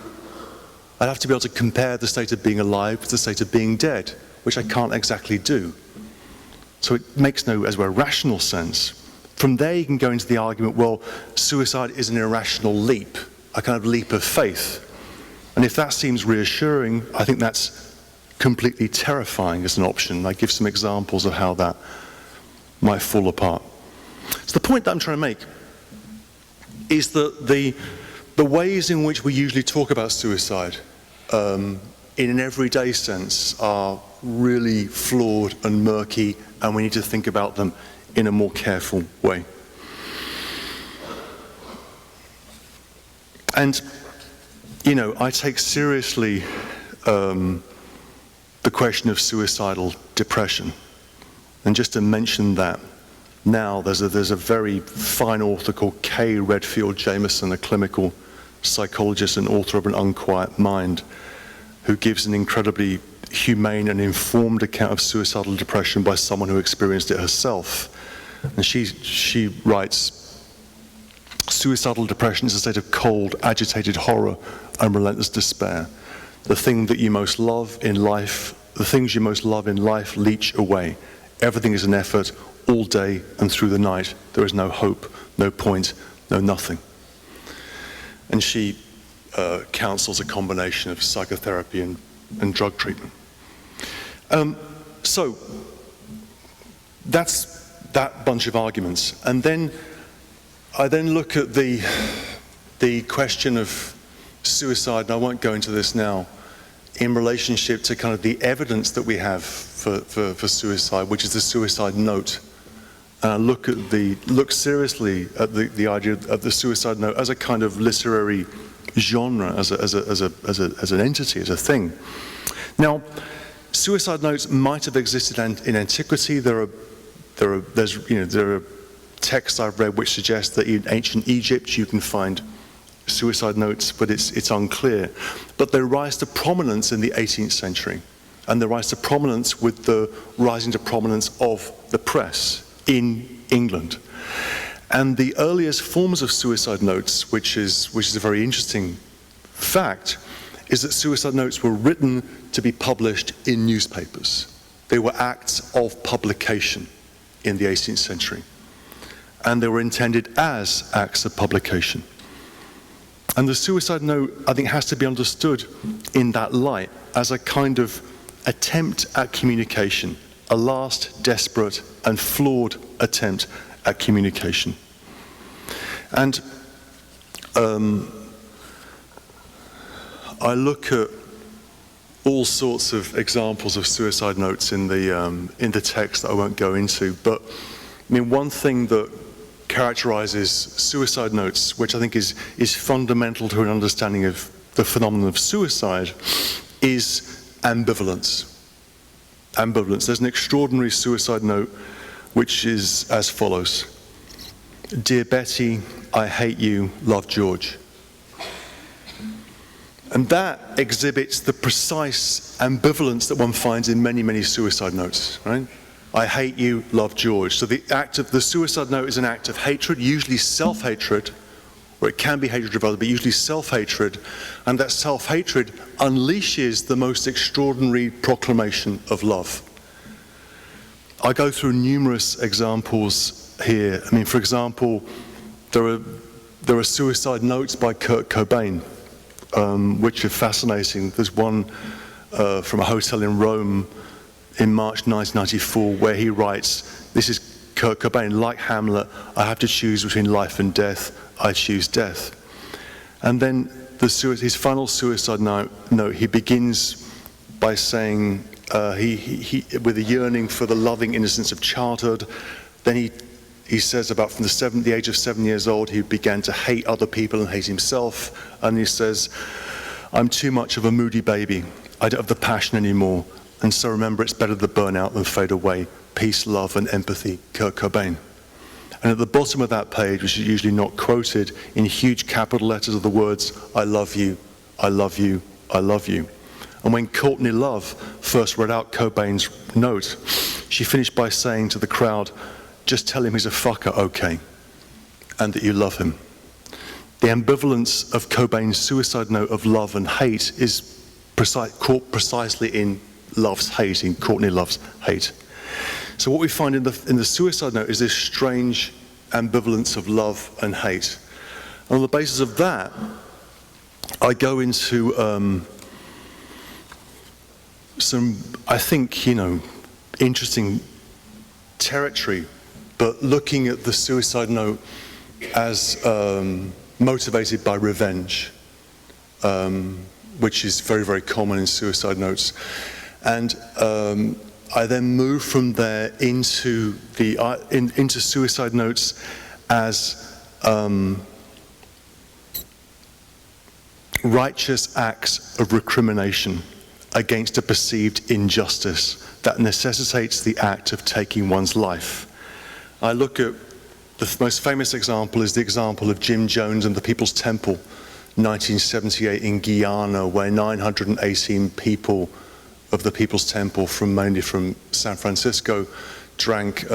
I'd have to be able to compare the state of being alive with the state of being dead, which I can't exactly do. So it makes no, as it were, rational sense. From there you can go into the argument, well, suicide is an irrational leap, a kind of leap of faith. And if that seems reassuring, I think that's completely terrifying as an option. I give some examples of how that might fall apart. So the point that I'm trying to make is that the ways in which we usually talk about suicide in an everyday sense are really flawed and murky, and we need to think about them in a more careful way. And, I take seriously the question of suicidal depression. And just to mention that, now. There's a very fine author called Kay Redfield Jameson, a clinical psychologist and author of An Unquiet Mind, who gives an incredibly humane and informed account of suicidal depression by someone who experienced it herself. And she writes, suicidal depression is a state of cold, agitated horror and relentless despair. The things you most love in life leach away. Everything is an effort, all day and through the night. There is no hope, no point, no nothing. And she counsels a combination of psychotherapy and drug treatment. So that's that bunch of arguments. And then I look at the question of suicide, and I won't go into this now, in relationship to kind of the evidence that we have for suicide, which is the suicide note. And I look seriously at the idea of the suicide note as a kind of literary genre, as an entity, as a thing. Now, suicide notes might have existed in antiquity. There are texts I've read which suggest that in ancient Egypt you can find suicide notes, but it's unclear. But they rise to prominence in the 18th century, and they rise to prominence with the rising to prominence of the press in England. And the earliest forms of suicide notes, which is a very interesting fact, is that suicide notes were written to be published in newspapers. They were acts of publication in the 18th century. And they were intended as acts of publication. And the suicide note, I think, has to be understood in that light as a kind of attempt at communication, a last desperate and flawed attempt at communication. And I look at all sorts of examples of suicide notes in the text that I won't go into, but I mean, one thing that characterizes suicide notes, which I think is fundamental to an understanding of the phenomenon of suicide, is ambivalence. Ambivalence. There's an extraordinary suicide note which is as follows. Dear Betty, I hate you, love George. And that exhibits the precise ambivalence that one finds in many, many suicide notes, right? I hate you, love George. So the suicide note is an act of hatred, usually self-hatred, or it can be hatred of others, but usually self-hatred, and that self-hatred unleashes the most extraordinary proclamation of love. I go through numerous examples here. I mean, for example, there are suicide notes by Kurt Cobain, which are fascinating. There's one from a hotel in Rome in March 1994 where he writes, this is Kurt Cobain, like Hamlet, I have to choose between life and death, I choose death. And then his final suicide note, he begins by saying, he with a yearning for the loving innocence of childhood. Then he says about from the age of 7 years old, he began to hate other people and hate himself. And he says, I'm too much of a moody baby. I don't have the passion anymore. And so remember, it's better to burn out than fade away. Peace, love, and empathy, Kurt Cobain. And at the bottom of that page, which is usually not quoted, in huge capital letters are the words, I love you, I love you, I love you. And when Courtney Love first read out Cobain's note, she finished by saying to the crowd, just tell him he's a fucker, okay, and that you love him. The ambivalence of Cobain's suicide note of love and hate is caught precisely in love's hate, in Courtney Love's hate. So what we find in the suicide note is this strange ambivalence of love and hate. And on the basis of that, I go into some, I think, interesting territory, but looking at the suicide note as motivated by revenge, which is very, very common in suicide notes. And I then move from there into suicide notes as righteous acts of recrimination against a perceived injustice that necessitates the act of taking one's life. I look at the most famous example is the example of Jim Jones and the People's Temple, 1978 in Guyana, where 918 people of the People's Temple, mainly from San Francisco, drank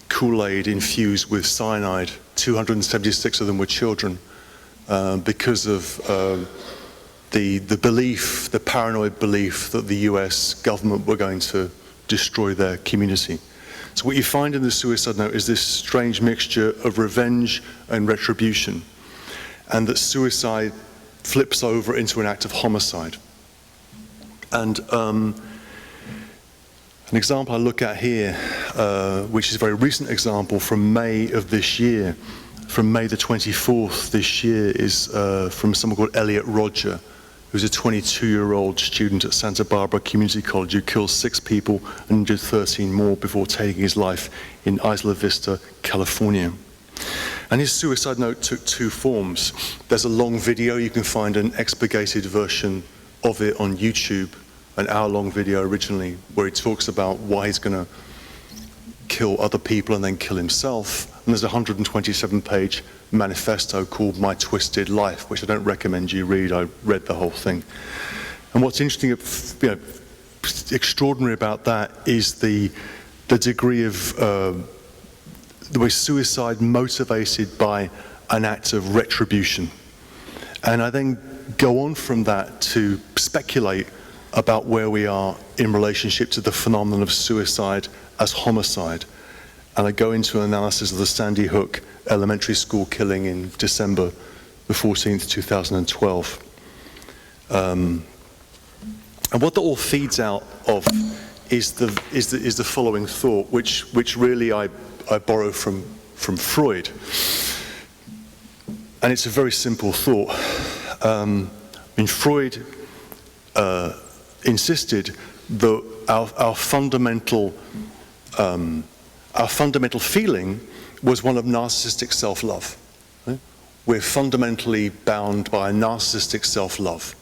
Kool-Aid infused with cyanide. 276 of them were children because of the belief, the paranoid belief that the US government were going to destroy their community. So what you find in the suicide note is this strange mixture of revenge and retribution, and that suicide flips over into an act of homicide. And an example I look at here, which is a very recent example from May of this year, from May the 24th this year, is from someone called Elliot Rodger, who's a 22-year-old student at Santa Barbara Community College who killed 6 people and injured 13 more before taking his life in Isla Vista, California. And his suicide note took 2 forms. There's a long video, you can find an expurgated version of it on YouTube, an hour-long video originally, where he talks about why he's going to kill other people and then kill himself. And there's a 127-page manifesto called My Twisted Life, which I don't recommend you read. I read the whole thing. And what's interesting, extraordinary about that is the degree of the way suicide motivated by an act of retribution. And I then go on from that to speculate about where we are in relationship to the phenomenon of suicide as homicide. And I go into an analysis of the Sandy Hook elementary school killing in December the 14th, 2012. And what that all feeds out of is the following thought, which really I borrow from Freud. And it's a very simple thought. Freud insisted that our fundamental feeling was one of narcissistic self-love. Right? We're fundamentally bound by a narcissistic self-love.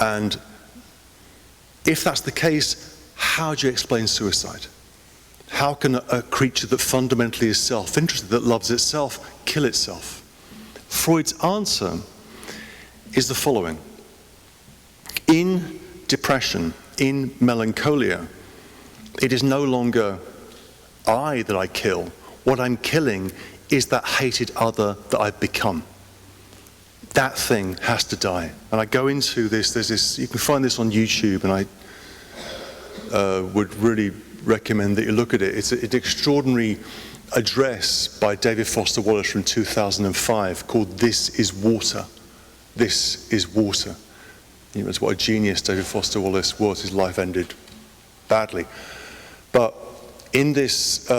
And if that's the case, how do you explain suicide? How can a creature that fundamentally is self-interested, that loves itself, kill itself? Freud's answer is the following. In depression, in melancholia, it is no longer I that I kill. What I'm killing is that hated other that I've become. That thing has to die. And I go into this, you can find this on YouTube, and I would really recommend that you look at it. It's an extraordinary address by David Foster Wallace from 2005 called This is Water. This is Water. You know, it's what a genius David Foster Wallace was. His life ended badly. But in this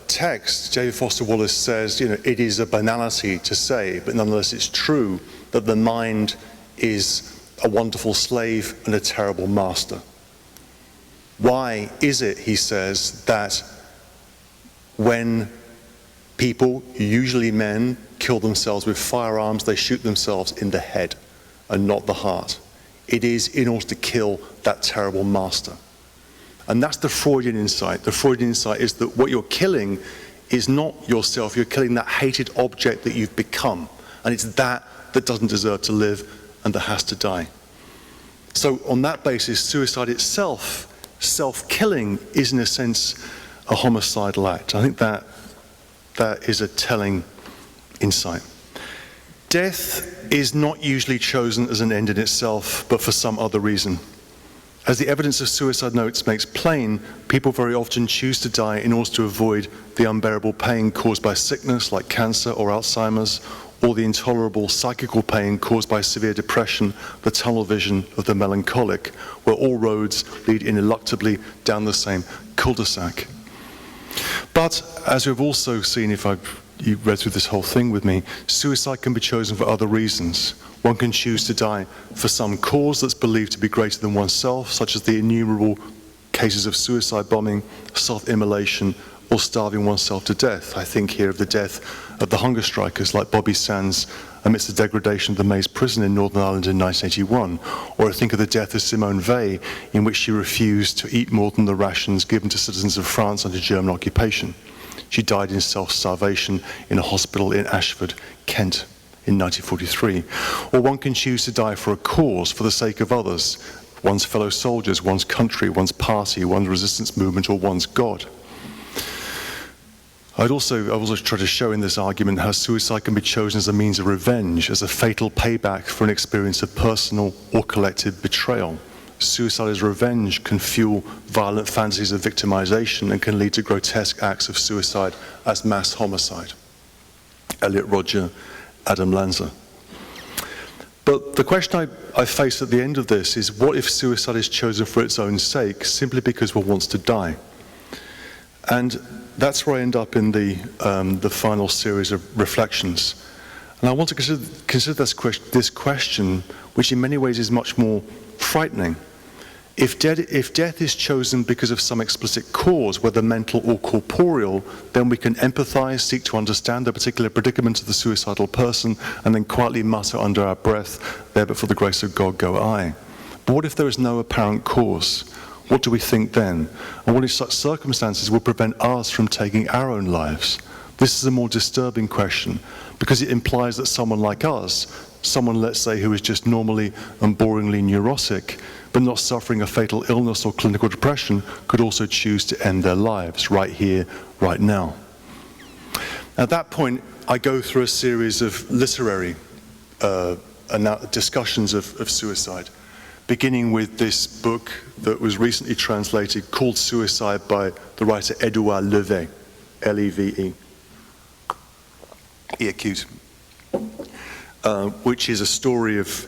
text, David Foster Wallace says, it is a banality to say, but nonetheless it's true that the mind is a wonderful slave and a terrible master. Why is it, he says, that when people, usually men, kill themselves with firearms, they shoot themselves in the head and not the heart? It is in order to kill that terrible master. And that's the Freudian insight. The Freudian insight is that what you're killing is not yourself, you're killing that hated object that you've become. And it's that doesn't deserve to live and that has to die. So on that basis, suicide itself, self-killing, is in a sense a homicidal act. I think that is a telling insight. Death is not usually chosen as an end in itself, but for some other reason. As the evidence of suicide notes makes plain, people very often choose to die in order to avoid the unbearable pain caused by sickness like cancer or Alzheimer's, or the intolerable psychical pain caused by severe depression, the tunnel vision of the melancholic, where all roads lead ineluctably down the same cul-de-sac. But, as we've also seen, if you read through this whole thing with me, suicide can be chosen for other reasons. One can choose to die for some cause that's believed to be greater than oneself, such as the innumerable cases of suicide bombing, self-immolation, or starving oneself to death. I think here of the death of the hunger strikers like Bobby Sands amidst the degradation of the Maze prison in Northern Ireland in 1981. Or I think of the death of Simone Weil, in which she refused to eat more than the rations given to citizens of France under German occupation. She died in self-starvation in a hospital in Ashford, Kent, in 1943. Or one can choose to die for a cause, for the sake of others, one's fellow soldiers, one's country, one's party, one's resistance movement, or one's God. I also try to show in this argument how suicide can be chosen as a means of revenge, as a fatal payback for an experience of personal or collective betrayal. Suicide as revenge can fuel violent fantasies of victimization and can lead to grotesque acts of suicide as mass homicide. Elliot Rodger, Adam Lanza. But the question I face at the end of this is, what if suicide is chosen for its own sake, simply because one wants to die? And that's where I end up in the final series of reflections. And I want to consider this question, which in many ways is much more frightening. If death is chosen because of some explicit cause, whether mental or corporeal, then we can empathize, seek to understand the particular predicament of the suicidal person, and then quietly mutter under our breath, "There but for the grace of God go I." But what if there is no apparent cause? What do we think then? And what if such circumstances will prevent us from taking our own lives? This is a more disturbing question, because it implies that someone like us, someone, let's say, who is just normally and boringly neurotic, but not suffering a fatal illness or clinical depression, could also choose to end their lives right here, right now. At that point, I go through a series of literary discussions of suicide, beginning with this book that was recently translated called Suicide by the writer Edouard Levé, L-E-V-E, acute, which is a story of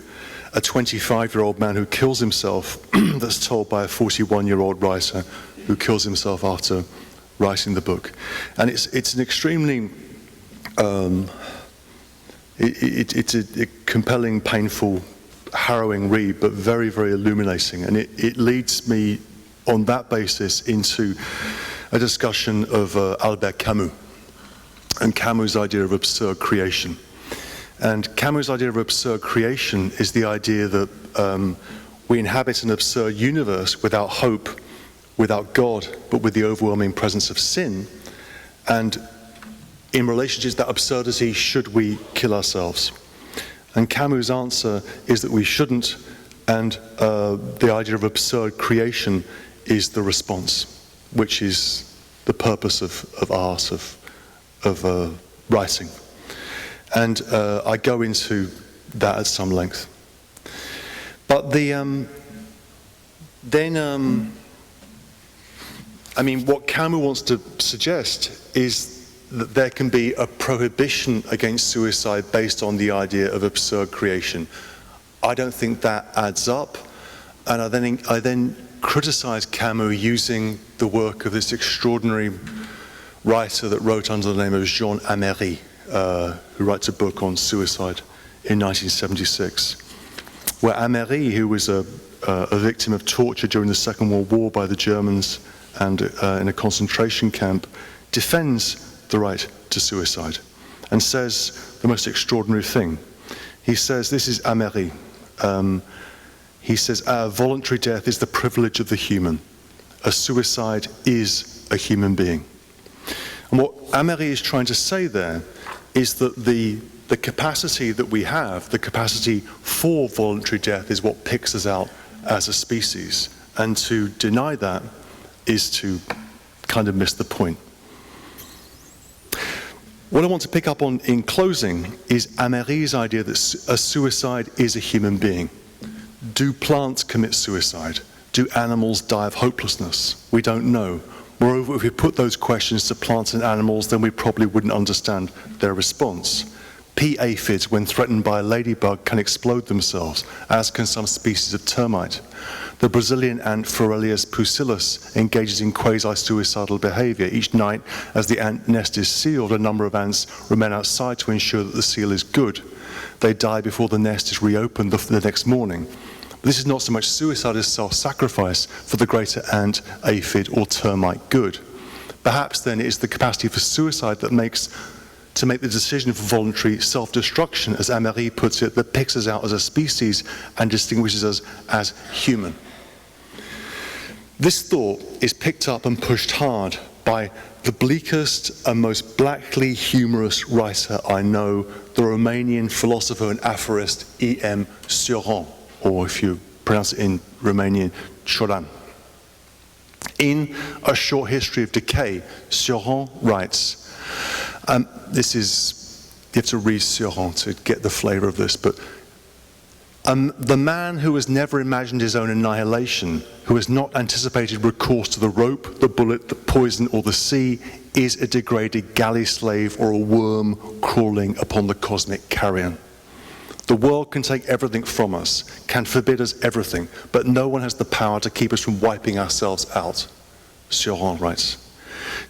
a 25-year-old man who kills himself that's told by a 41-year-old writer who kills himself after writing the book. And it's an extremely, it's a compelling, painful, harrowing read, but very, very illuminating. And it leads me on that basis into a discussion of Albert Camus and Camus' idea of absurd creation. And Camus' idea of absurd creation is the idea that we inhabit an absurd universe without hope, without God, but with the overwhelming presence of sin. And in relation to that absurdity, should we kill ourselves? And Camus' answer is that we shouldn't, and the idea of absurd creation is the response, which is the purpose of art, of writing. And I go into that at some length. But what Camus wants to suggest is that there can be a prohibition against suicide based on the idea of absurd creation. I don't think that adds up. And I then criticize Camus using the work of this extraordinary writer that wrote under the name of Jean Améry, who writes a book on suicide in 1976, where Améry, who was a victim of torture during the Second World War by the Germans and in a concentration camp, defends the right to suicide and says the most extraordinary thing. He says, this is Améry, he says, our voluntary death is the privilege of the human. A suicide is a human being. And what Améry is trying to say there is that the capacity that we have, the capacity for voluntary death, is what picks us out as a species. And to deny that is to kind of miss the point. What I want to pick up on in closing is Améry's idea that a suicide is a human being. Do plants commit suicide? Do animals die of hopelessness? We don't know. Moreover, if we put those questions to plants and animals, then we probably wouldn't understand their response. Pea aphids, when threatened by a ladybug, can explode themselves, as can some species of termite. The Brazilian ant Forelius pusillus engages in quasi-suicidal behavior. Each night, as the ant nest is sealed, a number of ants remain outside to ensure that the seal is good. They die before the nest is reopened the next morning. This is not so much suicide as self-sacrifice for the greater ant, aphid, or termite good. Perhaps then it is the capacity for suicide that makes the decision for voluntary self-destruction, as Améry puts it, that picks us out as a species and distinguishes us as human. This thought is picked up and pushed hard by the bleakest and most blackly humorous writer I know, the Romanian philosopher and aphorist E.M. Cioran, or if you pronounce it in Romanian, Cioran. In A Short History of Decay, Cioran writes, you have to read Cioran to get the flavor of this, but the man who has never imagined his own annihilation, who has not anticipated recourse to the rope, the bullet, the poison, or the sea, is a degraded galley slave or a worm crawling upon the cosmic carrion. The world can take everything from us, can forbid us everything, but no one has the power to keep us from wiping ourselves out, Cioran writes.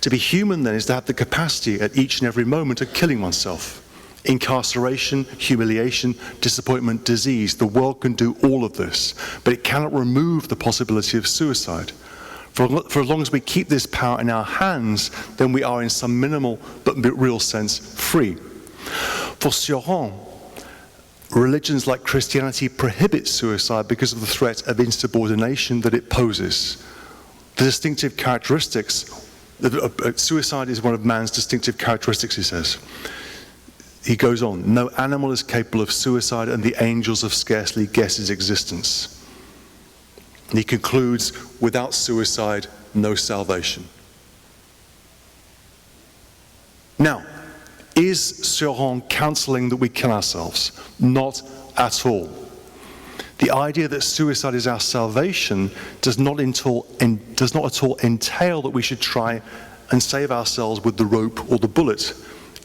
To be human, then, is to have the capacity at each and every moment of killing oneself. Incarceration, humiliation, disappointment, disease, the world can do all of this, but it cannot remove the possibility of suicide. For as long as we keep this power in our hands, then we are in some minimal but real sense free. For Cioran, religions like Christianity prohibit suicide because of the threat of insubordination that it poses. The distinctive characteristics, suicide is one of man's distinctive characteristics, he says. He goes on, no animal is capable of suicide and the angels have scarcely guessed its existence. And he concludes, without suicide, no salvation. Now, is Cioran counseling that we kill ourselves? Not at all. The idea that suicide is our salvation does not at all entail that we should try and save ourselves with the rope or the bullet.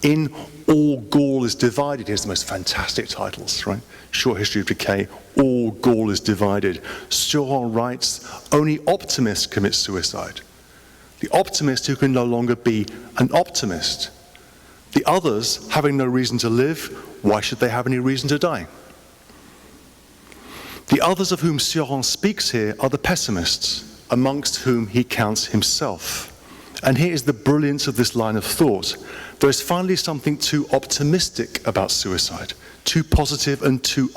In All Gaul is Divided, here's the most fantastic titles, right? Short History of Decay, All Gaul is Divided. Cioran writes, only optimists commit suicide. The optimist who can no longer be an optimist. The others, having no reason to live, why should they have any reason to die? The others of whom Cioran speaks here are the pessimists, amongst whom he counts himself. And here is the brilliance of this line of thought. There is finally something too optimistic about suicide, too positive and too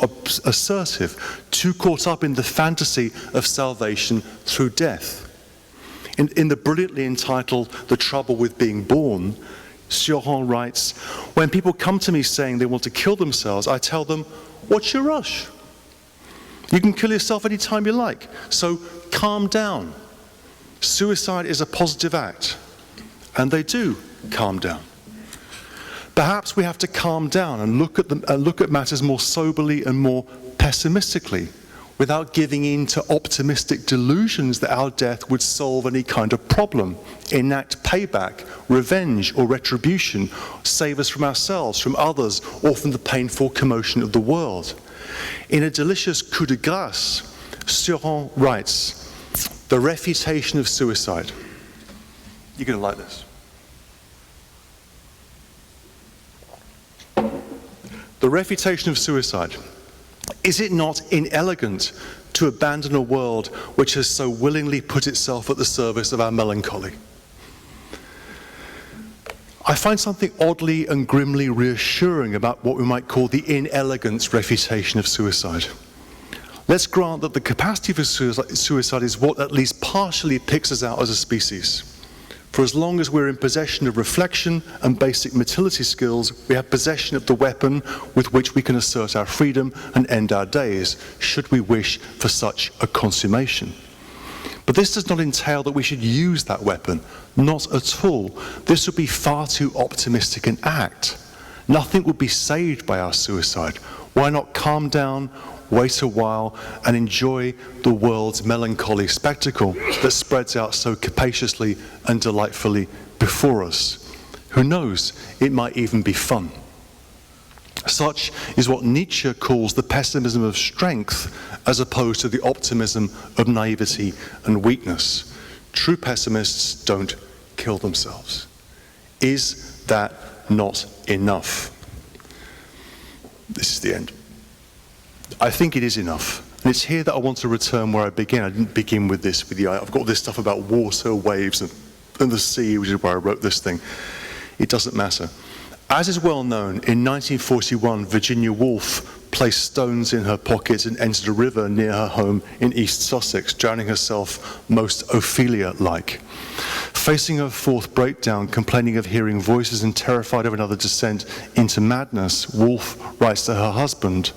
assertive, too caught up in the fantasy of salvation through death. In the brilliantly entitled The Trouble with Being Born, Cioran writes, when people come to me saying they want to kill themselves, I tell them, what's your rush? You can kill yourself any time you like, so calm down. Suicide is a positive act, and they do calm down. Perhaps we have to calm down and look at matters more soberly and more pessimistically, without giving in to optimistic delusions that our death would solve any kind of problem, enact payback, revenge, or retribution, save us from ourselves, from others, or from the painful commotion of the world. In a delicious coup de grâce, Cioran writes, the refutation of suicide. You're going to like this. The refutation of suicide. Is it not inelegant to abandon a world which has so willingly put itself at the service of our melancholy? I find something oddly and grimly reassuring about what we might call the inelegant refutation of suicide. Let's grant that the capacity for suicide is what at least partially picks us out as a species. For as long as we're in possession of reflection and basic motility skills, we have possession of the weapon with which we can assert our freedom and end our days, should we wish for such a consummation. But this does not entail that we should use that weapon. Not at all. This would be far too optimistic an act. Nothing would be saved by our suicide. Why not calm down, wait a while, and enjoy the world's melancholy spectacle that spreads out so capaciously and delightfully before us? Who knows, it might even be fun. Such is what Nietzsche calls the pessimism of strength, as opposed to the optimism of naivety and weakness. True pessimists don't kill themselves. Is that not enough? This is the end. I think it is enough. And it's here that I want to return where I began. I didn't begin with this. I've got this stuff about water, waves, and the sea, which is where I wrote this thing. It doesn't matter. As is well known, in 1941, Virginia Woolf placed stones in her pocket and entered a river near her home in East Sussex, drowning herself most Ophelia-like. Facing her fourth breakdown, complaining of hearing voices and terrified of another descent into madness, Woolf writes to her husband,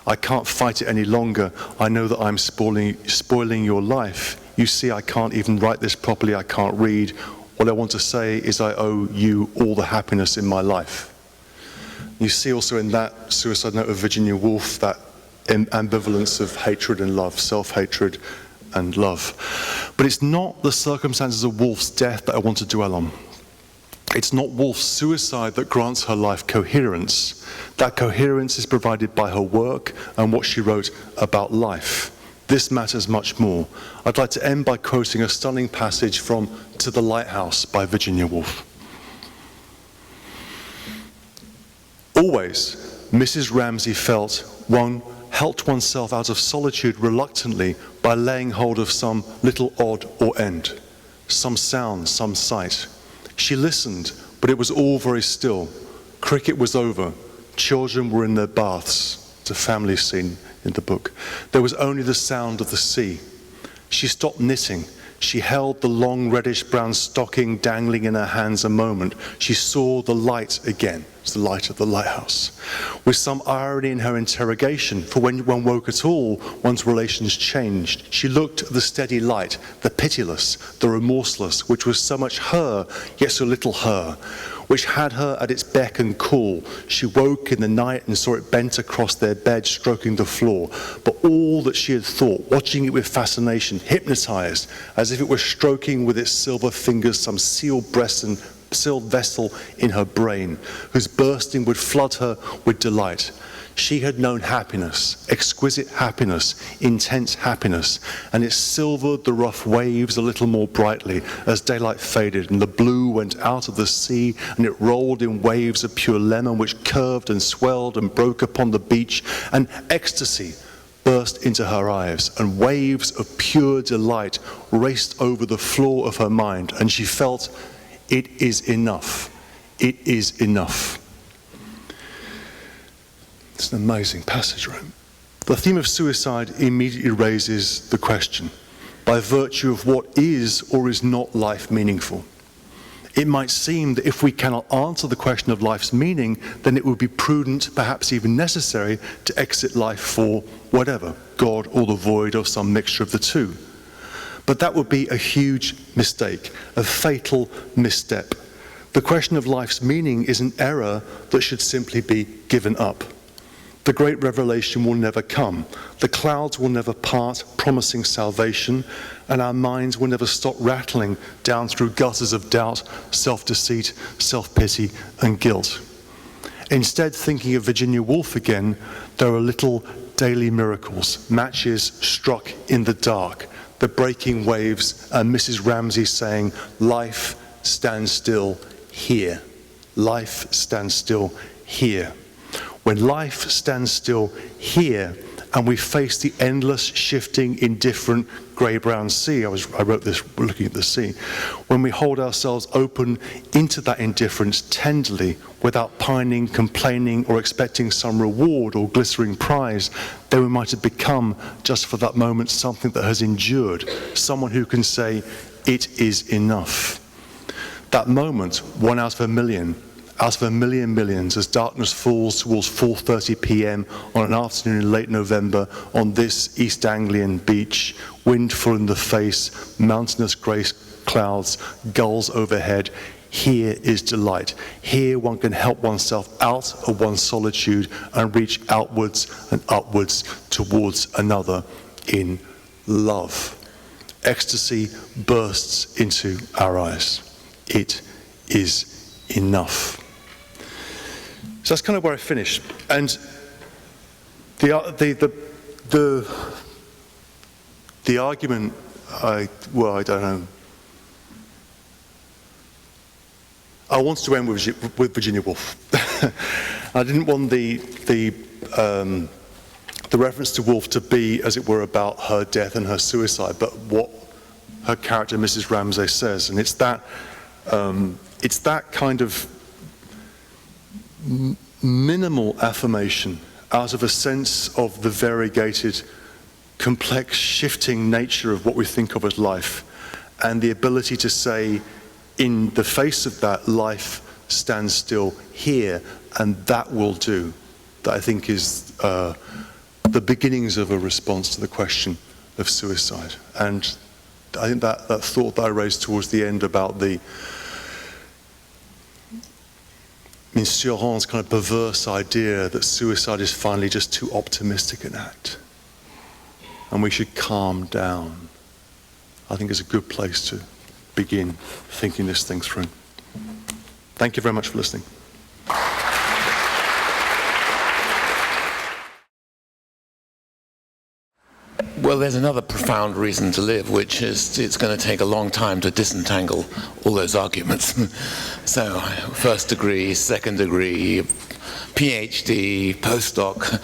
"I can't fight it any longer. I know that I'm spoiling your life. You see, I can't even write this properly. I can't read. All I want to say is I owe you all the happiness in my life." You see also in that suicide note of Virginia Woolf that ambivalence of hatred and love, self-hatred and love. But it's not the circumstances of Woolf's death that I want to dwell on. It's not Woolf's suicide that grants her life coherence. That coherence is provided by her work and what she wrote about life. This matters much more. I'd like to end by quoting a stunning passage from To the Lighthouse by Virginia Woolf. Always, Mrs. Ramsay felt one helped oneself out of solitude reluctantly by laying hold of some little odd or end, some sound, some sight. She listened, but it was all very still. Cricket was over. Children were in their baths. It's a family scene in the book. There was only the sound of the sea. She stopped knitting. She held the long reddish-brown stocking dangling in her hands a moment. She saw the light again. It's the light of the lighthouse. With some irony in her interrogation, for when one woke at all, one's relations changed. She looked at the steady light, the pitiless, the remorseless, which was so much her, yet so little her, which had her at its beck and call. She woke in the night and saw it bent across their bed, stroking the floor. But all that she had thought, watching it with fascination, hypnotized, as if it were stroking with its silver fingers some sealed vessel in her brain, whose bursting would flood her with delight. She had known happiness, exquisite happiness, intense happiness, and it silvered the rough waves a little more brightly as daylight faded and the blue went out of the sea and it rolled in waves of pure lemon which curved and swelled and broke upon the beach, and ecstasy burst into her eyes, and waves of pure delight raced over the floor of her mind, and she felt, it is enough. It is enough. It's an amazing passage, right? The theme of suicide immediately raises the question, by virtue of what is or is not life meaningful? It might seem that if we cannot answer the question of life's meaning, then it would be prudent, perhaps even necessary, to exit life for whatever, God or the void or some mixture of the two. But that would be a huge mistake, a fatal misstep. The question of life's meaning is an error that should simply be given up. The great revelation will never come. The clouds will never part, promising salvation, and our minds will never stop rattling down through gutters of doubt, self-deceit, self-pity, and guilt. Instead, thinking of Virginia Woolf again, there are little daily miracles, matches struck in the dark, the breaking waves, and Mrs. Ramsay saying, life stands still here. Life stands still here. When life stands still here and we face the endless, shifting, indifferent, grey-brown sea, I wrote this looking at the sea, when we hold ourselves open into that indifference tenderly, without pining, complaining, or expecting some reward or glittering prize, then we might have become, just for that moment, something that has endured, someone who can say, it is enough. That moment, 1 out of a million, out of a million millions, as darkness falls towards 4:30 p.m. on an afternoon in late November on this East Anglian beach, wind full in the face, mountainous grey clouds, gulls overhead, here is delight. Here one can help oneself out of one's solitude and reach outwards and upwards towards another in love. Ecstasy bursts into our eyes. It is enough. So that's kind of where I finish. And the argument, I don't know. I wanted to end with Virginia Woolf. I didn't want the reference to Woolf to be, as it were, about her death and her suicide, but what her character, Mrs. Ramsay, says, and it's that kind of minimal affirmation out of a sense of the variegated, complex, shifting nature of what we think of as life, and the ability to say, in the face of that, life stands still here, and that will do. That I think is the beginnings of a response to the question of suicide. And I think that thought that I raised towards the end about Sioran's kind of perverse idea that suicide is finally just too optimistic an act, and we should calm down, I think is a good place to begin thinking this thing through. Thank you very much for listening. Well, there's another profound reason to live, which is it's going to take a long time to disentangle all those arguments. So, first degree, second degree, PhD, postdoc,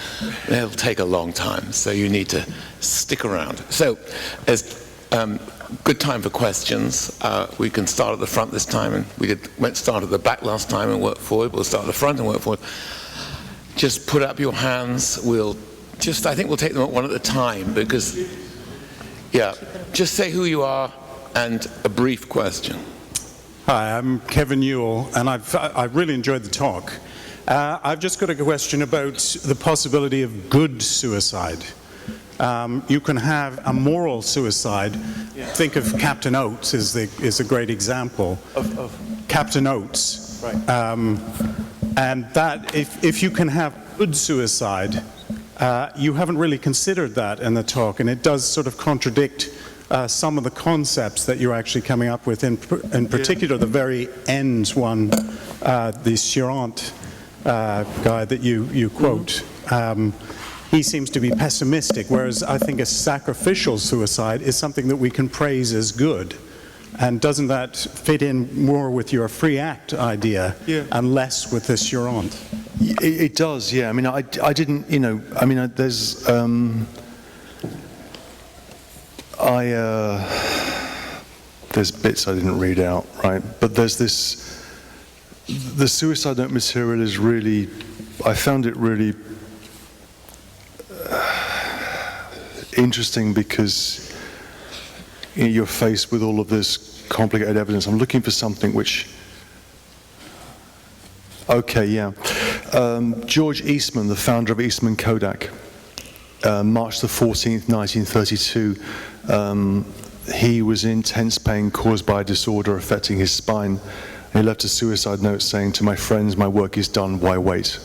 it'll take a long time. So you need to stick around. So, there's good time for questions. We can start at the front this time, and we went start at the back last time and work forward. We'll start at the front and work forward. Just put up your hands. I think we'll take them one at a time, because, just say who you are and a brief question. Hi, I'm Kevin Newell, and I've really enjoyed the talk. I've just got a question about the possibility of good suicide. You can have a moral suicide. Think of Captain Oates is a great example. Of Captain Oates. Right. And that, if you can have good suicide, you haven't really considered that in the talk, and it does sort of contradict some of the concepts that you're actually coming up with, in particular the very end one, the Sioran guy that you quote. He seems to be pessimistic, whereas I think a sacrificial suicide is something that we can praise as good. And doesn't that fit in more with your free act idea and less with the Sioran? It does, yeah. I mean, I didn't, there's, there's bits I didn't read out, right? But there's the suicide note material is really, I found it really interesting, because you're faced with all of this complicated evidence. I'm looking for something which, George Eastman, the founder of Eastman Kodak, March the 14th, 1932, he was in intense pain caused by a disorder affecting his spine. He left a suicide note saying, "To my friends, my work is done, why wait?"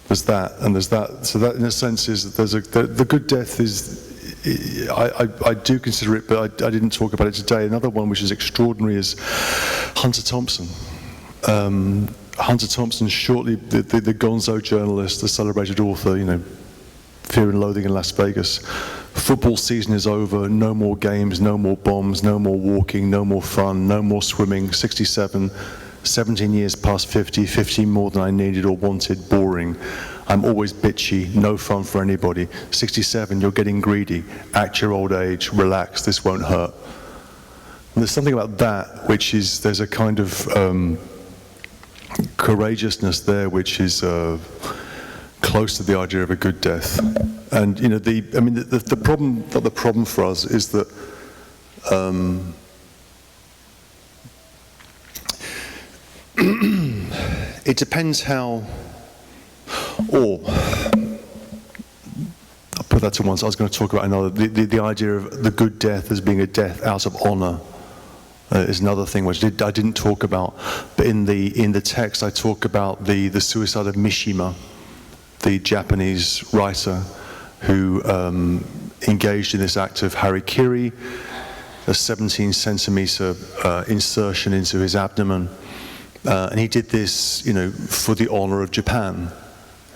There's that, and there's that. So that, in a sense, is the good death is, I do consider it, but I didn't talk about it today. Another one which is extraordinary is Hunter Thompson. Hunter Thompson, shortly, the gonzo journalist, the celebrated author, Fear and Loathing in Las Vegas. Football season is over, no more games, no more bombs, no more walking, no more fun, no more swimming, 67, 17 years past 50, 15 more than I needed or wanted, boring. I'm always bitchy, no fun for anybody. 67, you're getting greedy, act your old age, relax, this won't hurt. And there's something about that which is, there's a kind of courageousness there which is close to the idea of a good death. And the problem for us is that it depends how, or I'll put that to one side. I was going to talk about another. The idea of the good death as being a death out of honor is another thing which I didn't talk about. But in the text, I talk about the suicide of Mishima, the Japanese writer who engaged in this act of harikiri, a 17-centimeter insertion into his abdomen. And he did this, for the honor of Japan.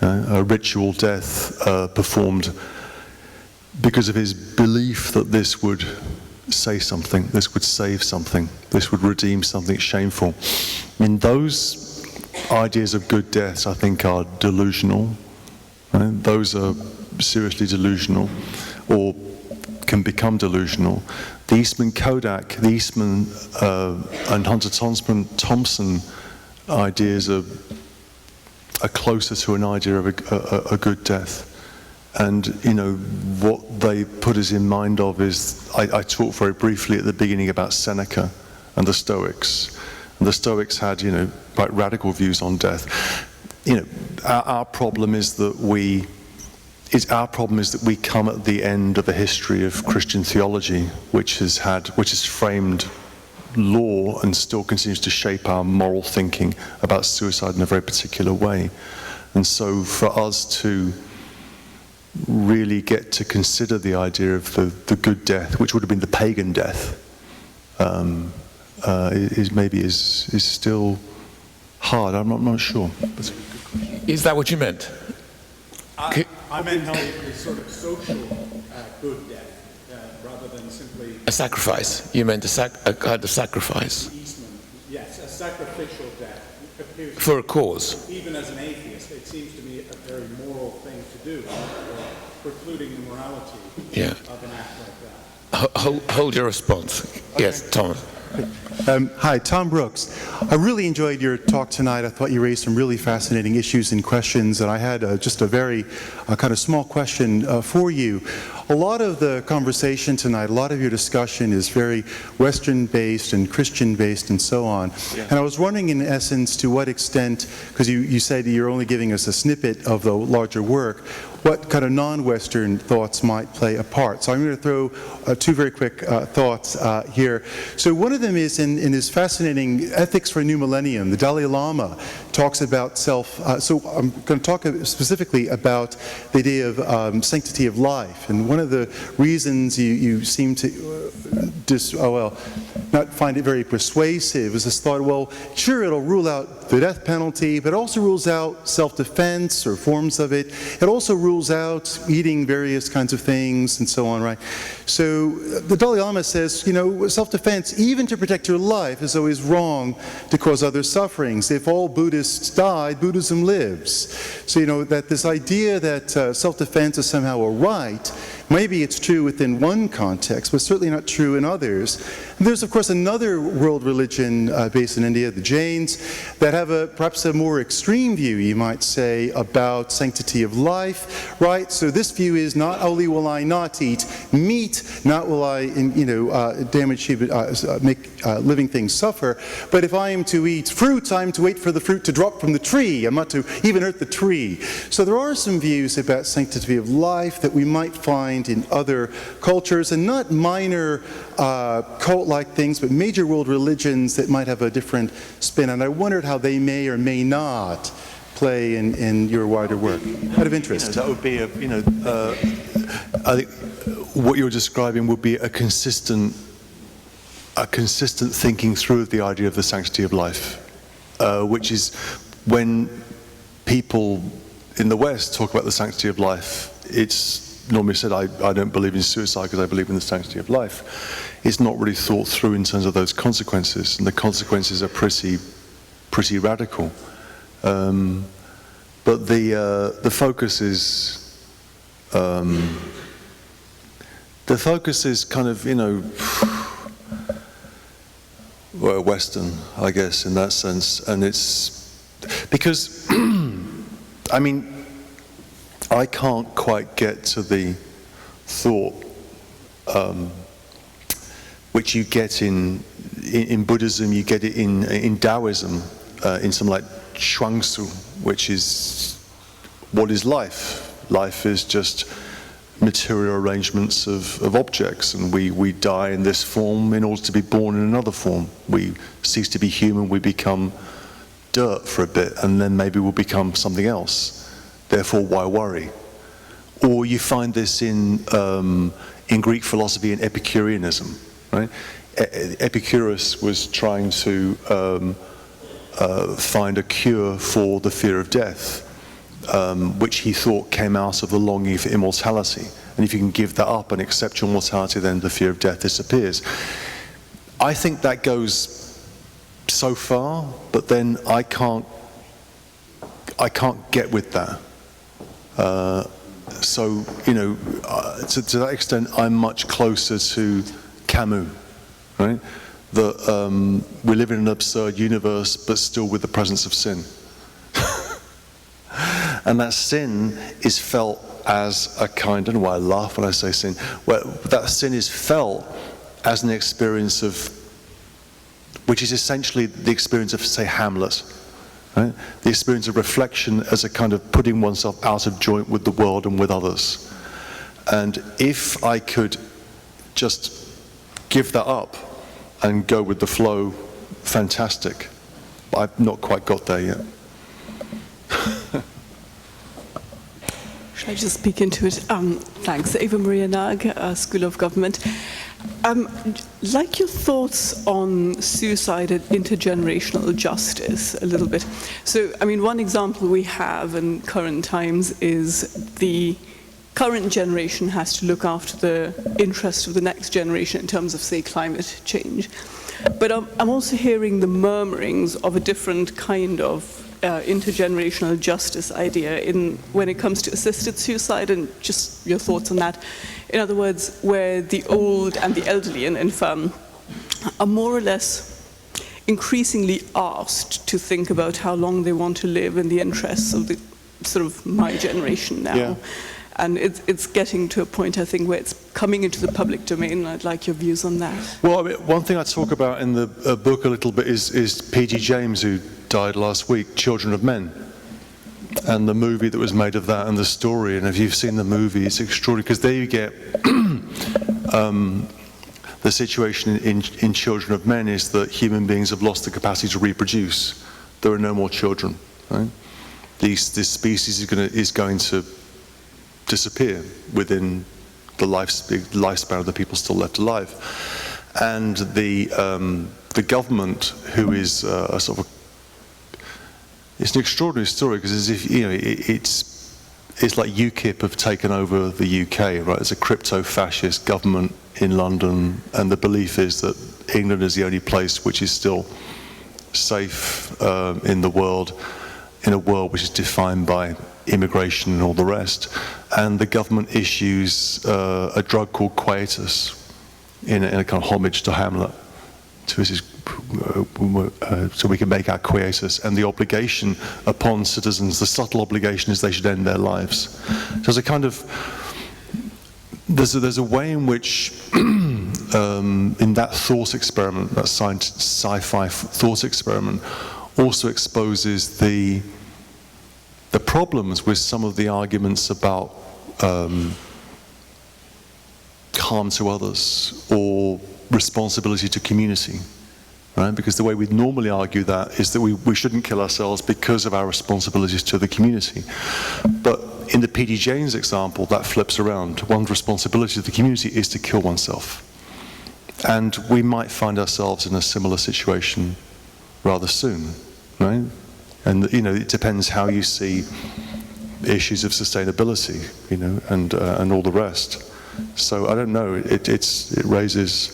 A ritual death performed because of his belief that this would say something, this would save something, this would redeem something shameful. I mean, those ideas of good deaths, I think, are delusional. Right? Those are seriously delusional, or can become delusional. The Eastman Kodak, the Eastman and Hunter Thompson ideas are closer to an idea of a good death. And, what they put us in mind of is, I talked very briefly at the beginning about Seneca and the Stoics. And the Stoics had, quite radical views on death. Our problem is that we come at the end of a history of Christian theology, which has framed law and still continues to shape our moral thinking about suicide in a very particular way. And so for us to really get to consider the idea of the good death, which would have been the pagan death, is still hard. I'm not sure. Is that what you meant? I meant how the sort of social good death, rather than simply A sacrifice. You meant a kind of sacrifice. Eastman. Yes, a sacrificial death appears For a cause. even as an atheist. It seems to me a very moral thing to do, precluding the morality of an act like that. Hold your response. Okay. Yes, Thomas. Hi, Tom Brooks. I really enjoyed your talk tonight. I thought you raised some really fascinating issues and questions, and I had just a very kind of small question for you. A lot of the conversation tonight, a lot of your discussion is very Western-based and Christian-based and so on. Yeah. And I was wondering, in essence, to what extent, because you said you're only giving us a snippet of the larger work, what kind of non-Western thoughts might play a part. So I'm going to throw two very quick thoughts here. So one of them is in his fascinating Ethics for a New Millennium, the Dalai Lama talks about so I'm going to talk specifically about the idea of sanctity of life. And one of the reasons you seem to not find it very persuasive is this thought, well, sure, it'll rule out the death penalty, but it also rules out self-defense or forms of it. It also rules out eating various kinds of things and so on, right? So the Dalai Lama says, self-defense, even to protect your life, is always wrong to cause other sufferings. If all Buddhists died, Buddhism lives. So, that this idea that self-defense is somehow a right, maybe it's true within one context, but certainly not true in others. And there's, of course, another world religion based in India, the Jains, that have perhaps a more extreme view, you might say, about sanctity of life, right? So this view is not only will I not eat meat, not will I, make living things suffer, but if I am to eat fruit, I am to wait for the fruit to drop from the tree. I'm not to even hurt the tree. So there are some views about sanctity of life that we might find in other cultures, and not minor cult-like things, but major world religions that might have a different spin. And I wondered how they may or may not play in your wider work. Out of interest. That would be I think what you're describing would be a consistent thinking through of the idea of the sanctity of life, which is when people in the West talk about the sanctity of life, it's normally said, I don't believe in suicide because I believe in the sanctity of life. It's not really thought through in terms of those consequences, and the consequences are pretty radical. But the focus is kind of, well, Western, I guess, in that sense. And it's because, I can't quite get to the thought which you get in Buddhism, you get it in Taoism, in something like Chuangzi, which is, what is life? Life is just material arrangements of objects, and we die in this form in order to be born in another form. We cease to be human, we become dirt for a bit, and then maybe we'll become something else. Therefore, why worry? Or you find this in Greek philosophy and Epicureanism, right? Epicurus was trying to find a cure for the fear of death, which he thought came out of the longing for immortality. And if you can give that up and accept your mortality, then the fear of death disappears. I think that goes so far, but then I can't get with that. So, to that extent, I'm much closer to Camus, right? That we live in an absurd universe, but still with the presence of sin. And that sin is felt as a kind, I don't know why I laugh when I say sin, well, that sin is felt as an experience of which is essentially the experience of, say, Hamlet. Right? The experience of reflection as a kind of putting oneself out of joint with the world and with others. And if I could just give that up and go with the flow, fantastic. But I've not quite got there yet. Should I just speak into it? Thanks. Eva Maria Nag, School of Government. Like your thoughts on suicide and intergenerational justice a little bit. So, I mean, one example we have in current times is the current generation has to look after the interest of the next generation in terms of, say, climate change. But I'm also hearing the murmurings of a different kind of intergenerational justice idea when it comes to assisted suicide, and just your thoughts on that. In other words, where the old and the elderly and infirm are more or less increasingly asked to think about how long they want to live in the interests of the sort of my generation now. Yeah. And it's getting to a point, I think, where it's coming into the public domain, and I'd like your views on that. Well, I mean, one thing I talk about in the book a little bit is P.G. James, who died last week, Children of Men, and the movie that was made of that and the story. And if you've seen the movie, it's extraordinary, because there you get the situation in Children of Men is that human beings have lost the capacity to reproduce. There are no more children. Right? This species is going to disappear within the lifespan of the people still left alive. And the government, who is a sort of it's an extraordinary story, because as if, you know, it's like UKIP have taken over the UK, right? It's a crypto-fascist government in London, and the belief is that England is the only place which is still safe in the world, in a world which is defined by immigration and all the rest. And the government issues a drug called Quietus in a kind of homage to Hamlet, to his, so we can make our quietus, and the obligation upon citizens, the subtle obligation, is they should end their lives. So there's a kind of, there's a way in which in that thought experiment, that sci-fi thought experiment, also exposes the problems with some of the arguments about harm to others or responsibility to community, right? Because the way we'd normally argue that is that we shouldn't kill ourselves because of our responsibilities to the community. But in the P.D. James example, that flips around. One's responsibility to the community is to kill oneself. And we might find ourselves in a similar situation rather soon, right? And, you know, it depends how you see issues of sustainability, you know, and all the rest. So I don't know, it raises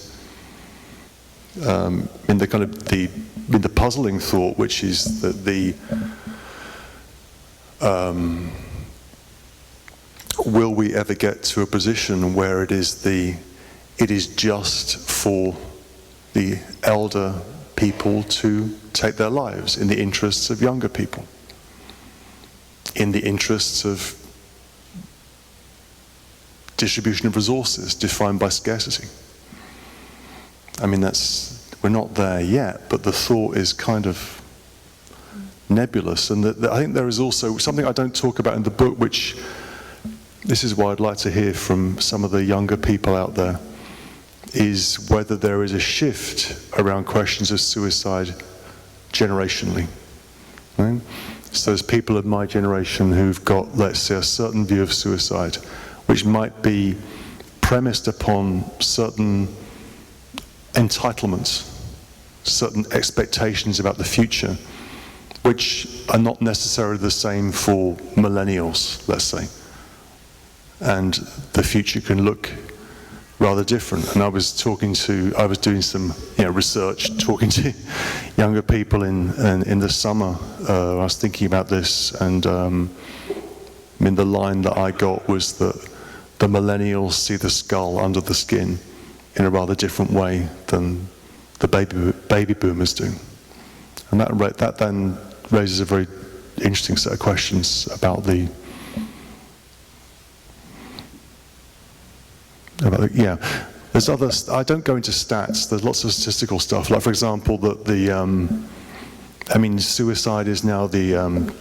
in the kind of in the puzzling thought, which is that will we ever get to a position where it is just for the elder people to take their lives in the interests of younger people, in the interests of distribution of resources defined by scarcity? I mean, we're not there yet, but the thought is kind of nebulous. And I think there is also something I don't talk about in the book, which this is why I'd like to hear from some of the younger people out there, is whether there is a shift around questions of suicide generationally. Right? So there's people of my generation who've got, let's say, a certain view of suicide, which might be premised upon certain entitlements, certain expectations about the future, which are not necessarily the same for millennials, let's say. And the future can look rather different. And I was doing some research, talking to younger people in the summer. I was thinking about this, and I mean, the line that I got was that the millennials see the skull under the skin in a rather different way than the baby boomers do. And that then raises a very interesting set of questions about There's other, I don't go into stats, there's lots of statistical stuff, like for example that suicide is now the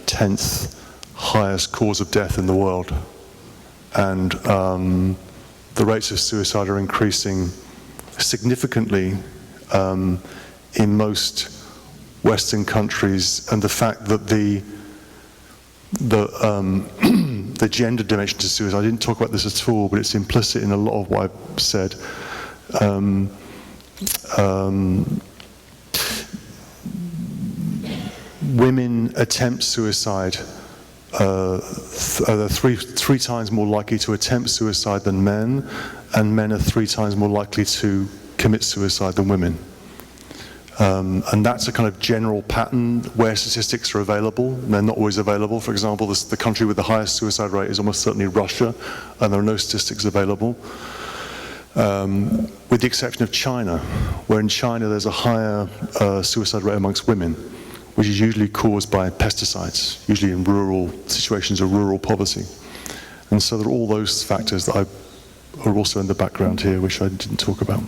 10th highest cause of death in the world, and the rates of suicide are increasing significantly in most Western countries, and the fact that the gender dimension to suicide, I didn't talk about this at all, but it's implicit in a lot of what I've said. Women attempt suicide, are three times more likely to attempt suicide than men, and men are 3 times more likely to commit suicide than women. And that's a kind of general pattern where statistics are available. They're not always available. For example, the country with the highest suicide rate is almost certainly Russia, and there are no statistics available. With the exception of China, where in China there's a higher suicide rate amongst women, which is usually caused by pesticides, usually in rural situations of rural poverty. And so there are all those factors that are also in the background here, which I didn't talk about.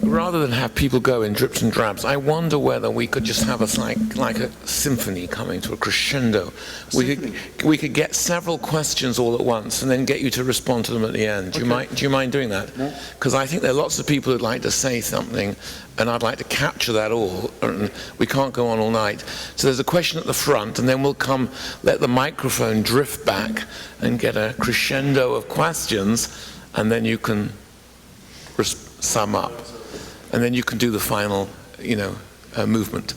Rather than have people go in drips and drabs, I wonder whether we could just have like a symphony coming to a crescendo. We could get several questions all at once and then get you to respond to them at the end. Do you mind doing that? No. Because I think there are lots of people who'd like to say something, and I'd like to capture that all. And we can't go on all night. So there's a question at the front, and then we'll let the microphone drift back and get a crescendo of questions, and then you can sum up, and then you can do the final, movement.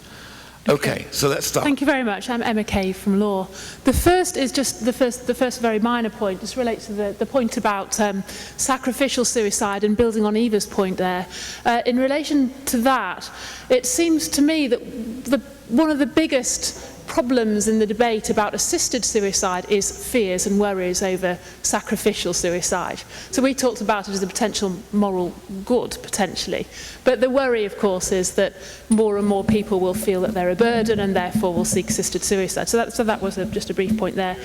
Okay, so let's start. Thank you very much. I'm Emma Kay from Law. The first is just the first very minor point. This relates to the point about sacrificial suicide, and building on Eva's point there. In relation to that, it seems to me that one of the biggest problems in the debate about assisted suicide is fears and worries over sacrificial suicide. So we talked about it as a potential moral good, potentially. But the worry, of course, is that more and more people will feel that they're a burden and therefore will seek assisted suicide. So that was just a brief point there.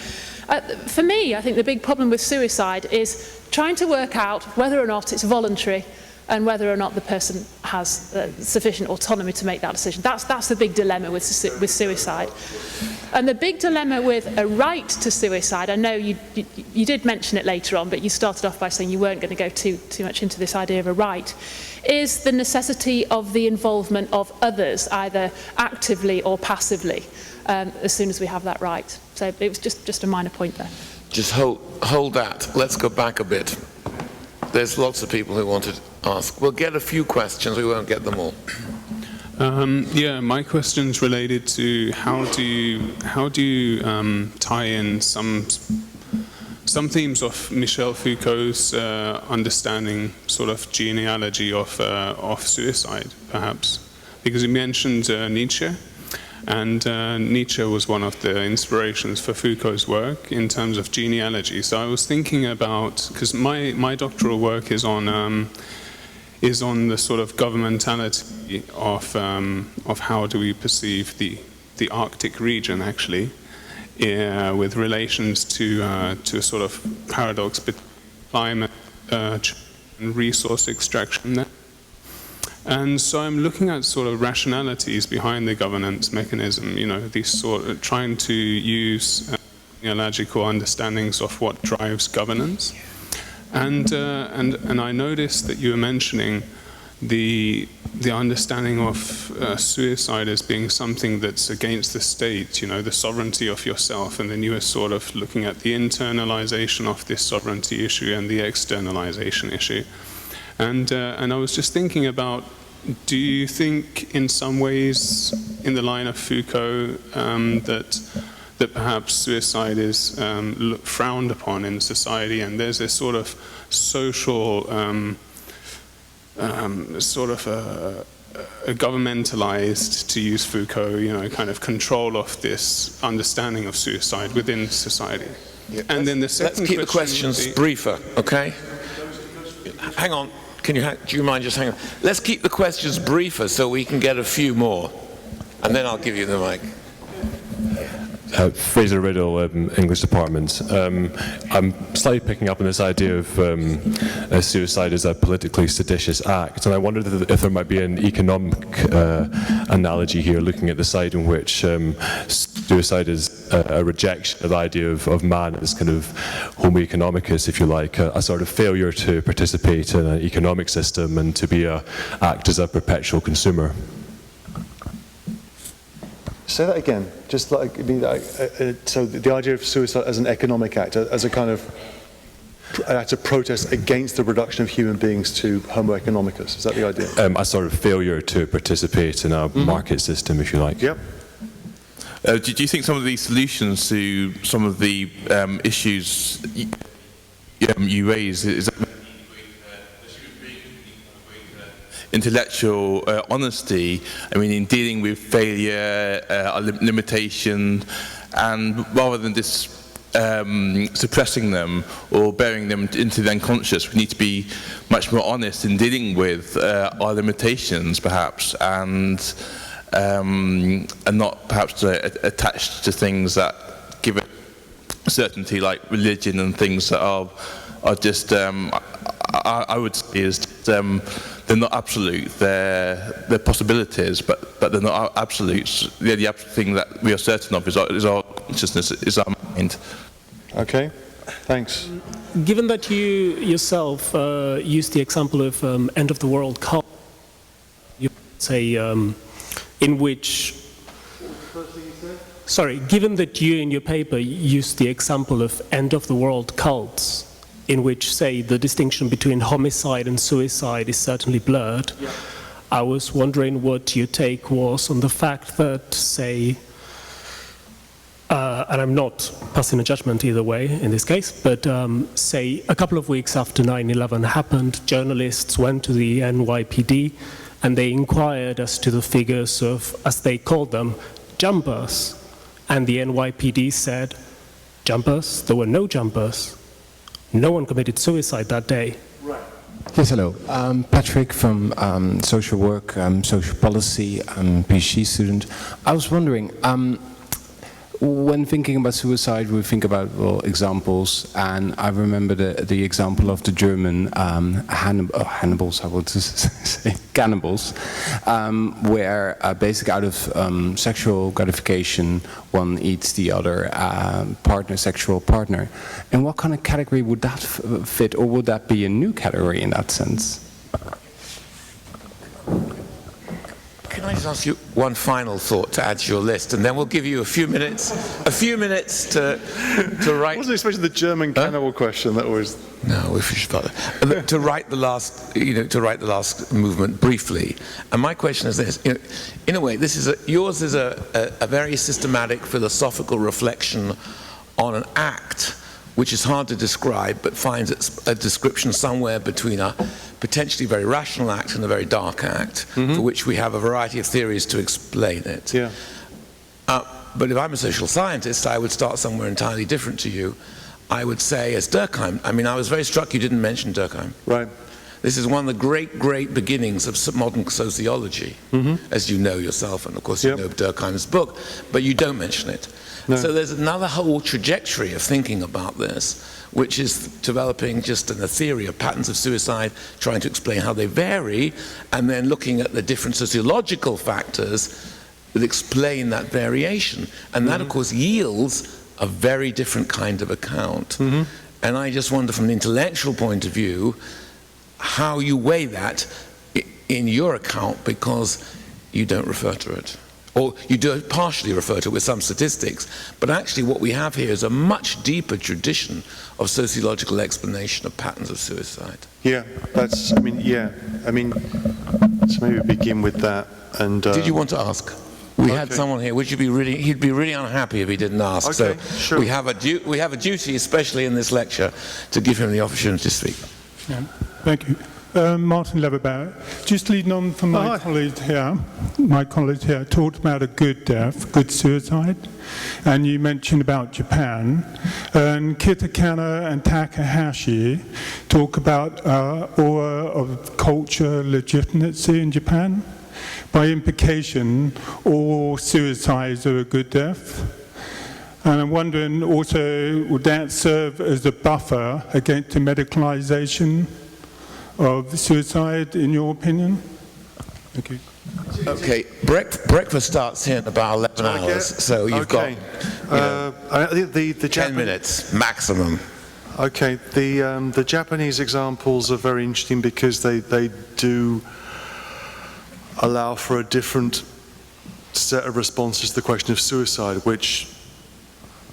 For me, I think the big problem with suicide is trying to work out whether or not it's voluntary and whether or not the person has sufficient autonomy to make that decision. That's the big dilemma with suicide. And the big dilemma with a right to suicide, I know you did mention it later on, but you started off by saying you weren't going to go too much into this idea of a right, is the necessity of the involvement of others, either actively or passively, as soon as we have that right. So it was just a minor point there. Just hold that. Let's go back a bit. There's lots of people who want to ask. We'll get a few questions, we won't get them all. Yeah, my question's related to how do you tie in some themes of Michel Foucault's understanding, sort of genealogy of suicide, perhaps, because you mentioned Nietzsche. And Nietzsche was one of the inspirations for Foucault's work in terms of genealogy. So I was thinking about, because my doctoral work is on the sort of governmentality of how do we perceive the Arctic region, actually, with relations to a sort of paradox between climate and resource extraction there. And so I'm looking at sort of rationalities behind the governance mechanism, these sort of trying to use genealogical understandings of what drives governance. And I noticed that you were mentioning the understanding of suicide as being something that's against the state, the sovereignty of yourself, and then you were sort of looking at the internalization of this sovereignty issue and the externalization issue. And I was just thinking about, do you think in some ways, in the line of Foucault, that perhaps suicide is frowned upon in society, and there's this sort of social, sort of a governmentalized, to use Foucault, kind of control of this understanding of suicide within society? Yeah, and then the second let's keep the questions briefer, okay? Hang on. Do you mind just hang on? Let's keep the questions briefer so we can get a few more, and then I'll give you the mic. Fraser Riddle, English department. I'm slightly picking up on this idea of suicide as a politically seditious act, and I wondered if there might be an economic analogy here, looking at the side in which suicide is a rejection of the idea of man as kind of homo economicus, if you like, a sort of failure to participate in an economic system and to be act as a perpetual consumer. Say that again. Just like, so the idea of suicide as an economic act, as a kind of an act of protest against the reduction of human beings to homo economicus. Is that the idea? A sort of failure to participate in a market system, if you like. Yep. Do you think some of the solutions to some of the issues you raise is that intellectual honesty, I mean, in dealing with failure, limitation, and rather than just suppressing them or burying them into the unconscious, we need to be much more honest in dealing with our limitations, perhaps, and not perhaps attached to things that give it certainty, like religion and things that are just, I would say, is they're not absolute. They're possibilities, but they're not absolutes. The absolute thing that we are certain of is our consciousness, is our mind. Okay, thanks. Given that you yourself used the example of end of the world cult, you say in which. Sorry, given that you in your paper used the example of end of the world cults, in which, say, the distinction between homicide and suicide is certainly blurred. Yeah. I was wondering what your take was on the fact that, say, and I'm not passing a judgment either way in this case, but say a couple of weeks after 9/11 happened, journalists went to the NYPD and they inquired as to the figures of, as they called them, jumpers. And the NYPD said, jumpers? There were no jumpers. No one committed suicide that day. Right. Yes, hello. Patrick from social work, social policy, PhD student. I was wondering, when thinking about suicide, we think about, well, examples, and I remember the example of the German Hannibals, I would say, cannibals, where basically out of sexual gratification, one eats the other sexual partner. And what kind of category would that fit, or would that be a new category in that sense? Can I just ask you one final thought to add to your list, and then we'll give you a few minutes to write. I wasn't expecting the German cannibal question. That was no. If you should to write the last movement briefly. And my question is this: in a way, yours is a very systematic philosophical reflection on an act which is hard to describe, but finds a description somewhere between a potentially very rational act and a very dark act, for which we have a variety of theories to explain it. Yeah. But if I'm a social scientist, I would start somewhere entirely different to you. I would say, as Durkheim, I mean, I was very struck you didn't mention Durkheim. Right. This is one of the great beginnings of modern sociology, as you know yourself, and of course you know Durkheim's book, but you don't mention it. No. So there's another whole trajectory of thinking about this, which is developing just in a theory of patterns of suicide, trying to explain how they vary, and then looking at the different sociological factors that explain that variation. And that, of course, yields a very different kind of account. And I just wonder, from an intellectual point of view, how you weigh that in your account, because you don't refer to it. Or you do partially refer to it with some statistics, but actually what we have here is a much deeper tradition of sociological explanation of patterns of suicide. Yeah, so maybe begin with that. And did you want to ask? We had someone here. He'd be really unhappy if he didn't ask. Okay, so sure. we have a duty, especially in this lecture, to give him the opportunity to speak. Yeah. Thank you. Martin Leverberg. Just leading on from my colleague here talked about a good death, good suicide, and you mentioned about Japan. And Kitakana and Takahashi talk about aura of culture legitimacy in Japan. By implication, all suicides are a good death. And I'm wondering also, would that serve as a buffer against the medicalisation of suicide, in your opinion? Thank you. Okay, breakfast starts here in about 11 hours, so you've got I think the 10 minutes maximum. Okay, the Japanese examples are very interesting because they do allow for a different set of responses to the question of suicide, which,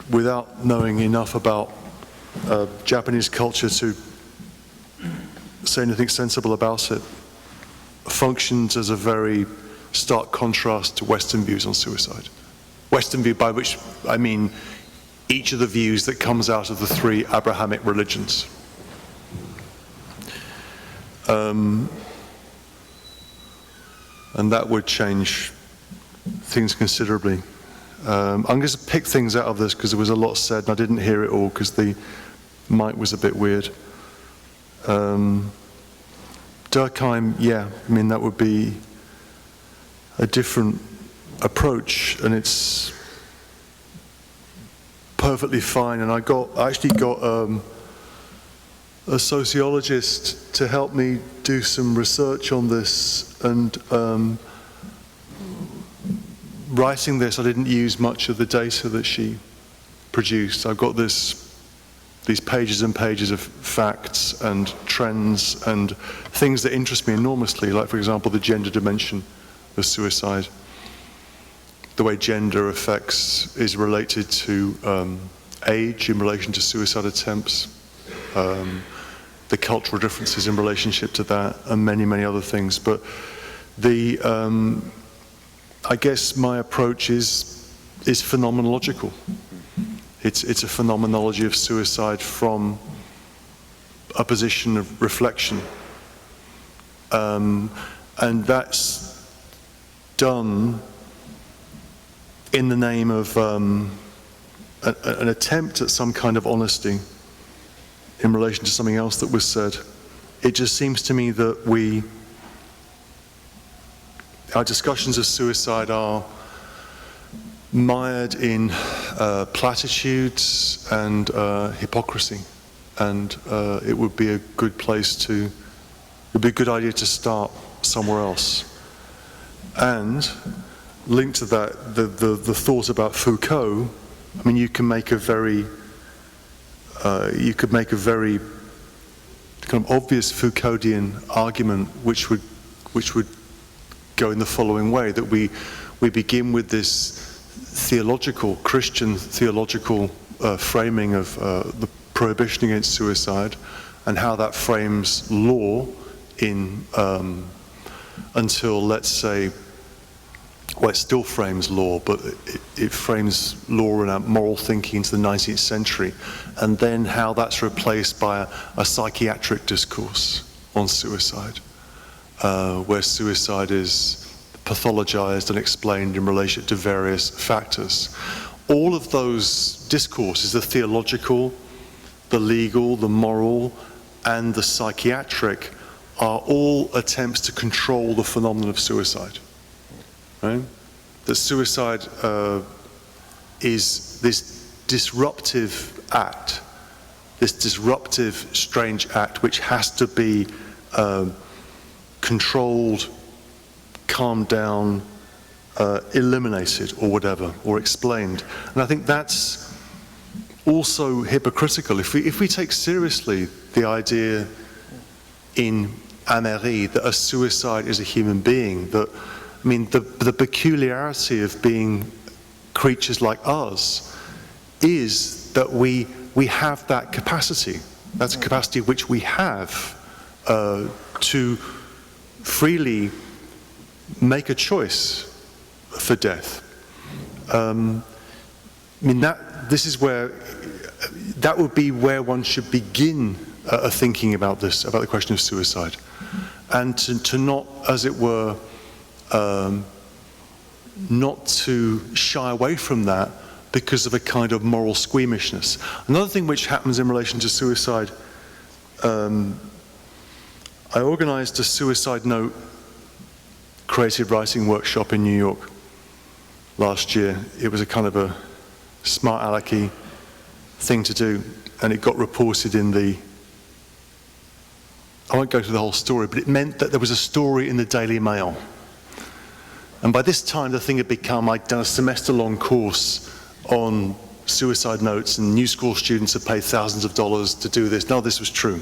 without knowing enough about Japanese culture to say anything sensible about it, functions as a very stark contrast to Western views on suicide. Western view, by which I mean each of the views that comes out of the three Abrahamic religions. And that would change things considerably. I'm going to pick things out of this because there was a lot said and I didn't hear it all because the mic was a bit weird. Durkheim, yeah, I mean that would be a different approach, and it's perfectly fine. And I actually got a sociologist to help me do some research on this, and writing this I didn't use much of the data that she produced. I've got these pages and pages of facts and trends and things that interest me enormously, like for example the gender dimension of suicide, the way gender is related to age in relation to suicide attempts, the cultural differences in relationship to that, and many, many other things. But I guess my approach is phenomenological. It's a phenomenology of suicide from a position of reflection. And that's done in the name of an attempt at some kind of honesty in relation to something else that was said. It just seems to me that our discussions of suicide are mired in platitudes and hypocrisy, and it would be a good idea to start somewhere else. And linked to that, the thought about Foucault, I mean, you could make a very kind of obvious Foucauldian argument, which would go in the following way: that we begin with this Christian theological framing of the prohibition against suicide, and how that frames law until, let's say, well, it still frames law, but it frames law in a moral thinking into the 19th century, and then how that's replaced by a psychiatric discourse on suicide, where suicide is pathologized and explained in relation to various factors. All of those discourses, the theological, the legal, the moral, and the psychiatric, are all attempts to control the phenomenon of suicide. Right? That suicide is this disruptive act, this disruptive, strange act, which has to be controlled, calmed down, eliminated, or whatever, or explained. And I think that's also hypocritical. If we take seriously the idea in Améry that a suicide is a human being, that, I mean, the peculiarity of being creatures like us is that we have that capacity. That's a capacity which we have to freely make a choice for death. I mean, this is where, that would be where one should begin thinking about this, about the question of suicide. And to not, as it were, not to shy away from that because of a kind of moral squeamishness. Another thing which happens in relation to suicide, I organized a suicide note creative writing workshop in New York last year. It was a kind of smart alecky thing to do, and it got reported in the, I won't go through the whole story, but it meant that there was a story in the Daily Mail. And by this time, the thing had become, I'd done a semester-long course on suicide notes, and new school students had paid thousands of dollars to do this. None of this was true.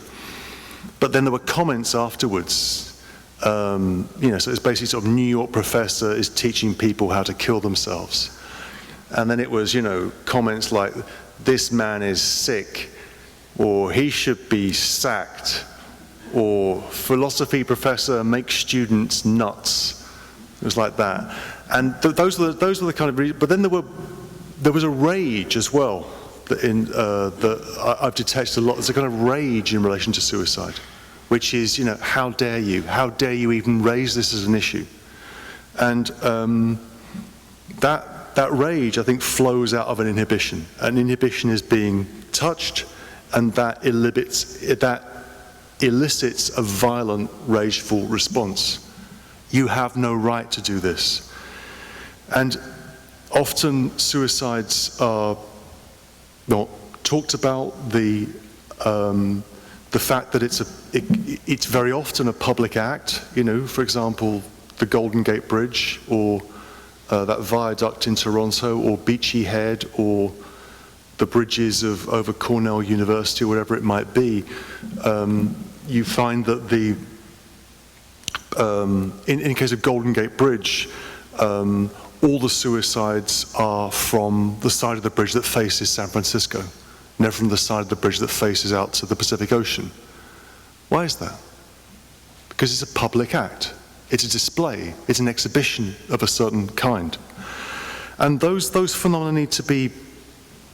But then there were comments afterwards. So it's basically sort of New York professor is teaching people how to kill themselves. And then it was, comments like, this man is sick, or he should be sacked, or philosophy professor makes students nuts. It was like that. And those were the kind of, but then there was a rage as well that I've detected a lot. There's a kind of rage in relation to suicide, which is, how dare you? How dare you even raise this as an issue? And that rage, I think, flows out of an inhibition. An inhibition is being touched, and that elicits a violent, rageful response. You have no right to do this. And often suicides are not talked about. The fact that it's very often a public act. For example, the Golden Gate Bridge, or that viaduct in Toronto, or Beachy Head, or the bridges over Cornell University, or whatever it might be. You find that in case of Golden Gate Bridge, all the suicides are from the side of the bridge that faces San Francisco, never from the side of the bridge that faces out to the Pacific Ocean. Why is that? Because it's a public act. It's a display. It's an exhibition of a certain kind. And those phenomena need to be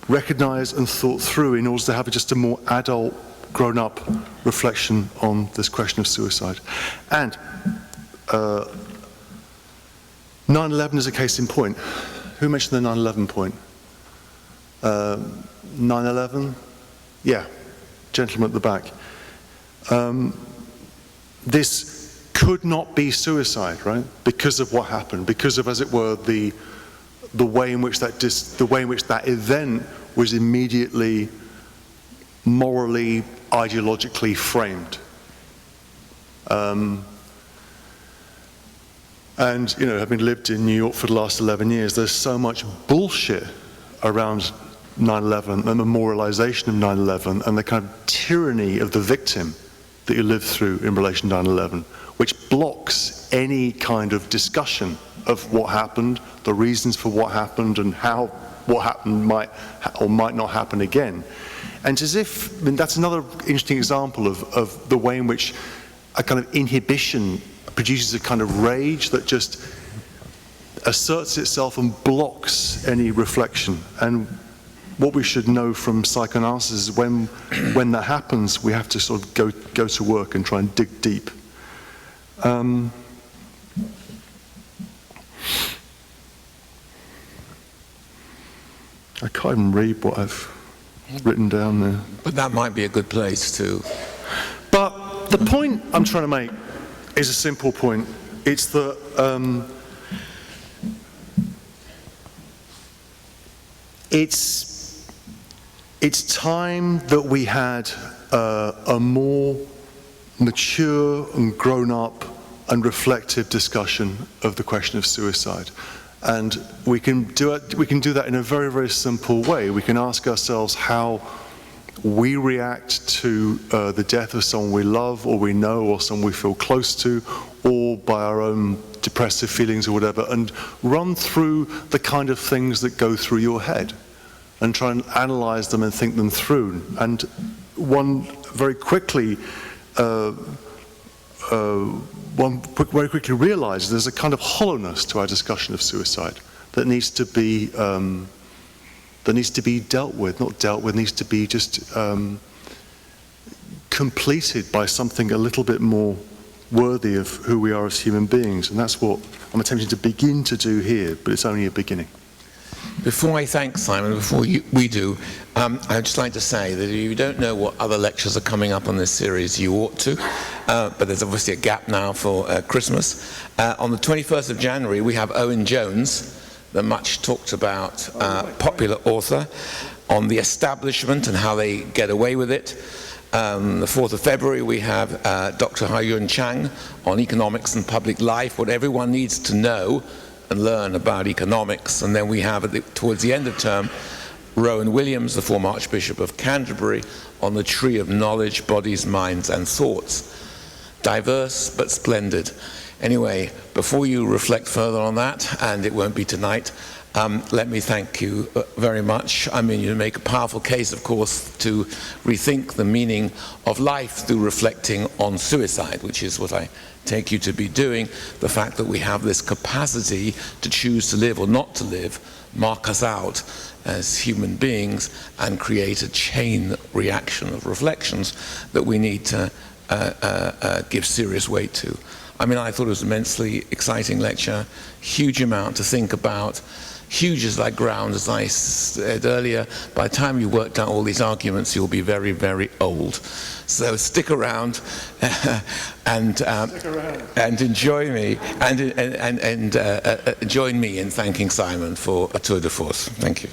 recognized and thought through in order to have just a more adult, grown-up reflection on this question of suicide. And 9/11 is a case in point. Who mentioned the 9/11 point? 9/11? Yeah, gentleman at the back. This could not be suicide, right? Because of what happened, because of, as it were, the way in which that event was immediately morally, ideologically framed. And, having lived in New York for the last 11 years, there's so much bullshit around 9/11 and memorialization of 9/11 and the kind of tyranny of the victim that you live through in relation to 9/11, which blocks any kind of discussion of what happened, the reasons for what happened, and how what happened might or might not happen again. And it's as if, that's another interesting example of the way in which a kind of inhibition produces a kind of rage that just asserts itself and blocks any reflection. And what we should know from psychoanalysis is when that happens, we have to sort of go to work and try and dig deep. I can't even read what I've written down there. But that might be a good place to... But the point I'm trying to make is a simple point. It's that it's time that we had a more mature and grown-up and reflective discussion of the question of suicide. And we can do that in a very, very simple way. We can ask ourselves how we react to the death of someone we love or we know or someone we feel close to, or by our own depressive feelings or whatever, and run through the kind of things that go through your head and try and analyze them and think them through. And very quickly realizes there's a kind of hollowness to our discussion of suicide that needs to be dealt with, needs to be just completed by something a little bit more worthy of who we are as human beings. And that's what I'm attempting to begin to do here, but it's only a beginning. Before I thank Simon, before we do, I'd just like to say that if you don't know what other lectures are coming up on this series, you ought to. But there's obviously a gap now for Christmas. On the 21st of January, we have Owen Jones, the much talked about popular author on the establishment and how they get away with it. The 4th of February we have Dr. Ha-Yun Chang on economics and public life, what everyone needs to know and learn about economics. And then we have, towards the end of term, Rowan Williams, the former Archbishop of Canterbury, on the tree of knowledge, bodies, minds, and thoughts. Diverse but splendid. Anyway, before you reflect further on that, and it won't be tonight, let me thank you very much. I mean, you make a powerful case, of course, to rethink the meaning of life through reflecting on suicide, which is what I take you to be doing. The fact that we have this capacity to choose to live or not to live mark us out as human beings and create a chain reaction of reflections that we need to give serious weight to. I mean, I thought it was an immensely exciting lecture, huge amount to think about, huge as that ground, as I said earlier. By the time you worked out all these arguments, you'll be very, very old. So stick around and enjoy me, and join me in thanking Simon for a tour de force. Thank you.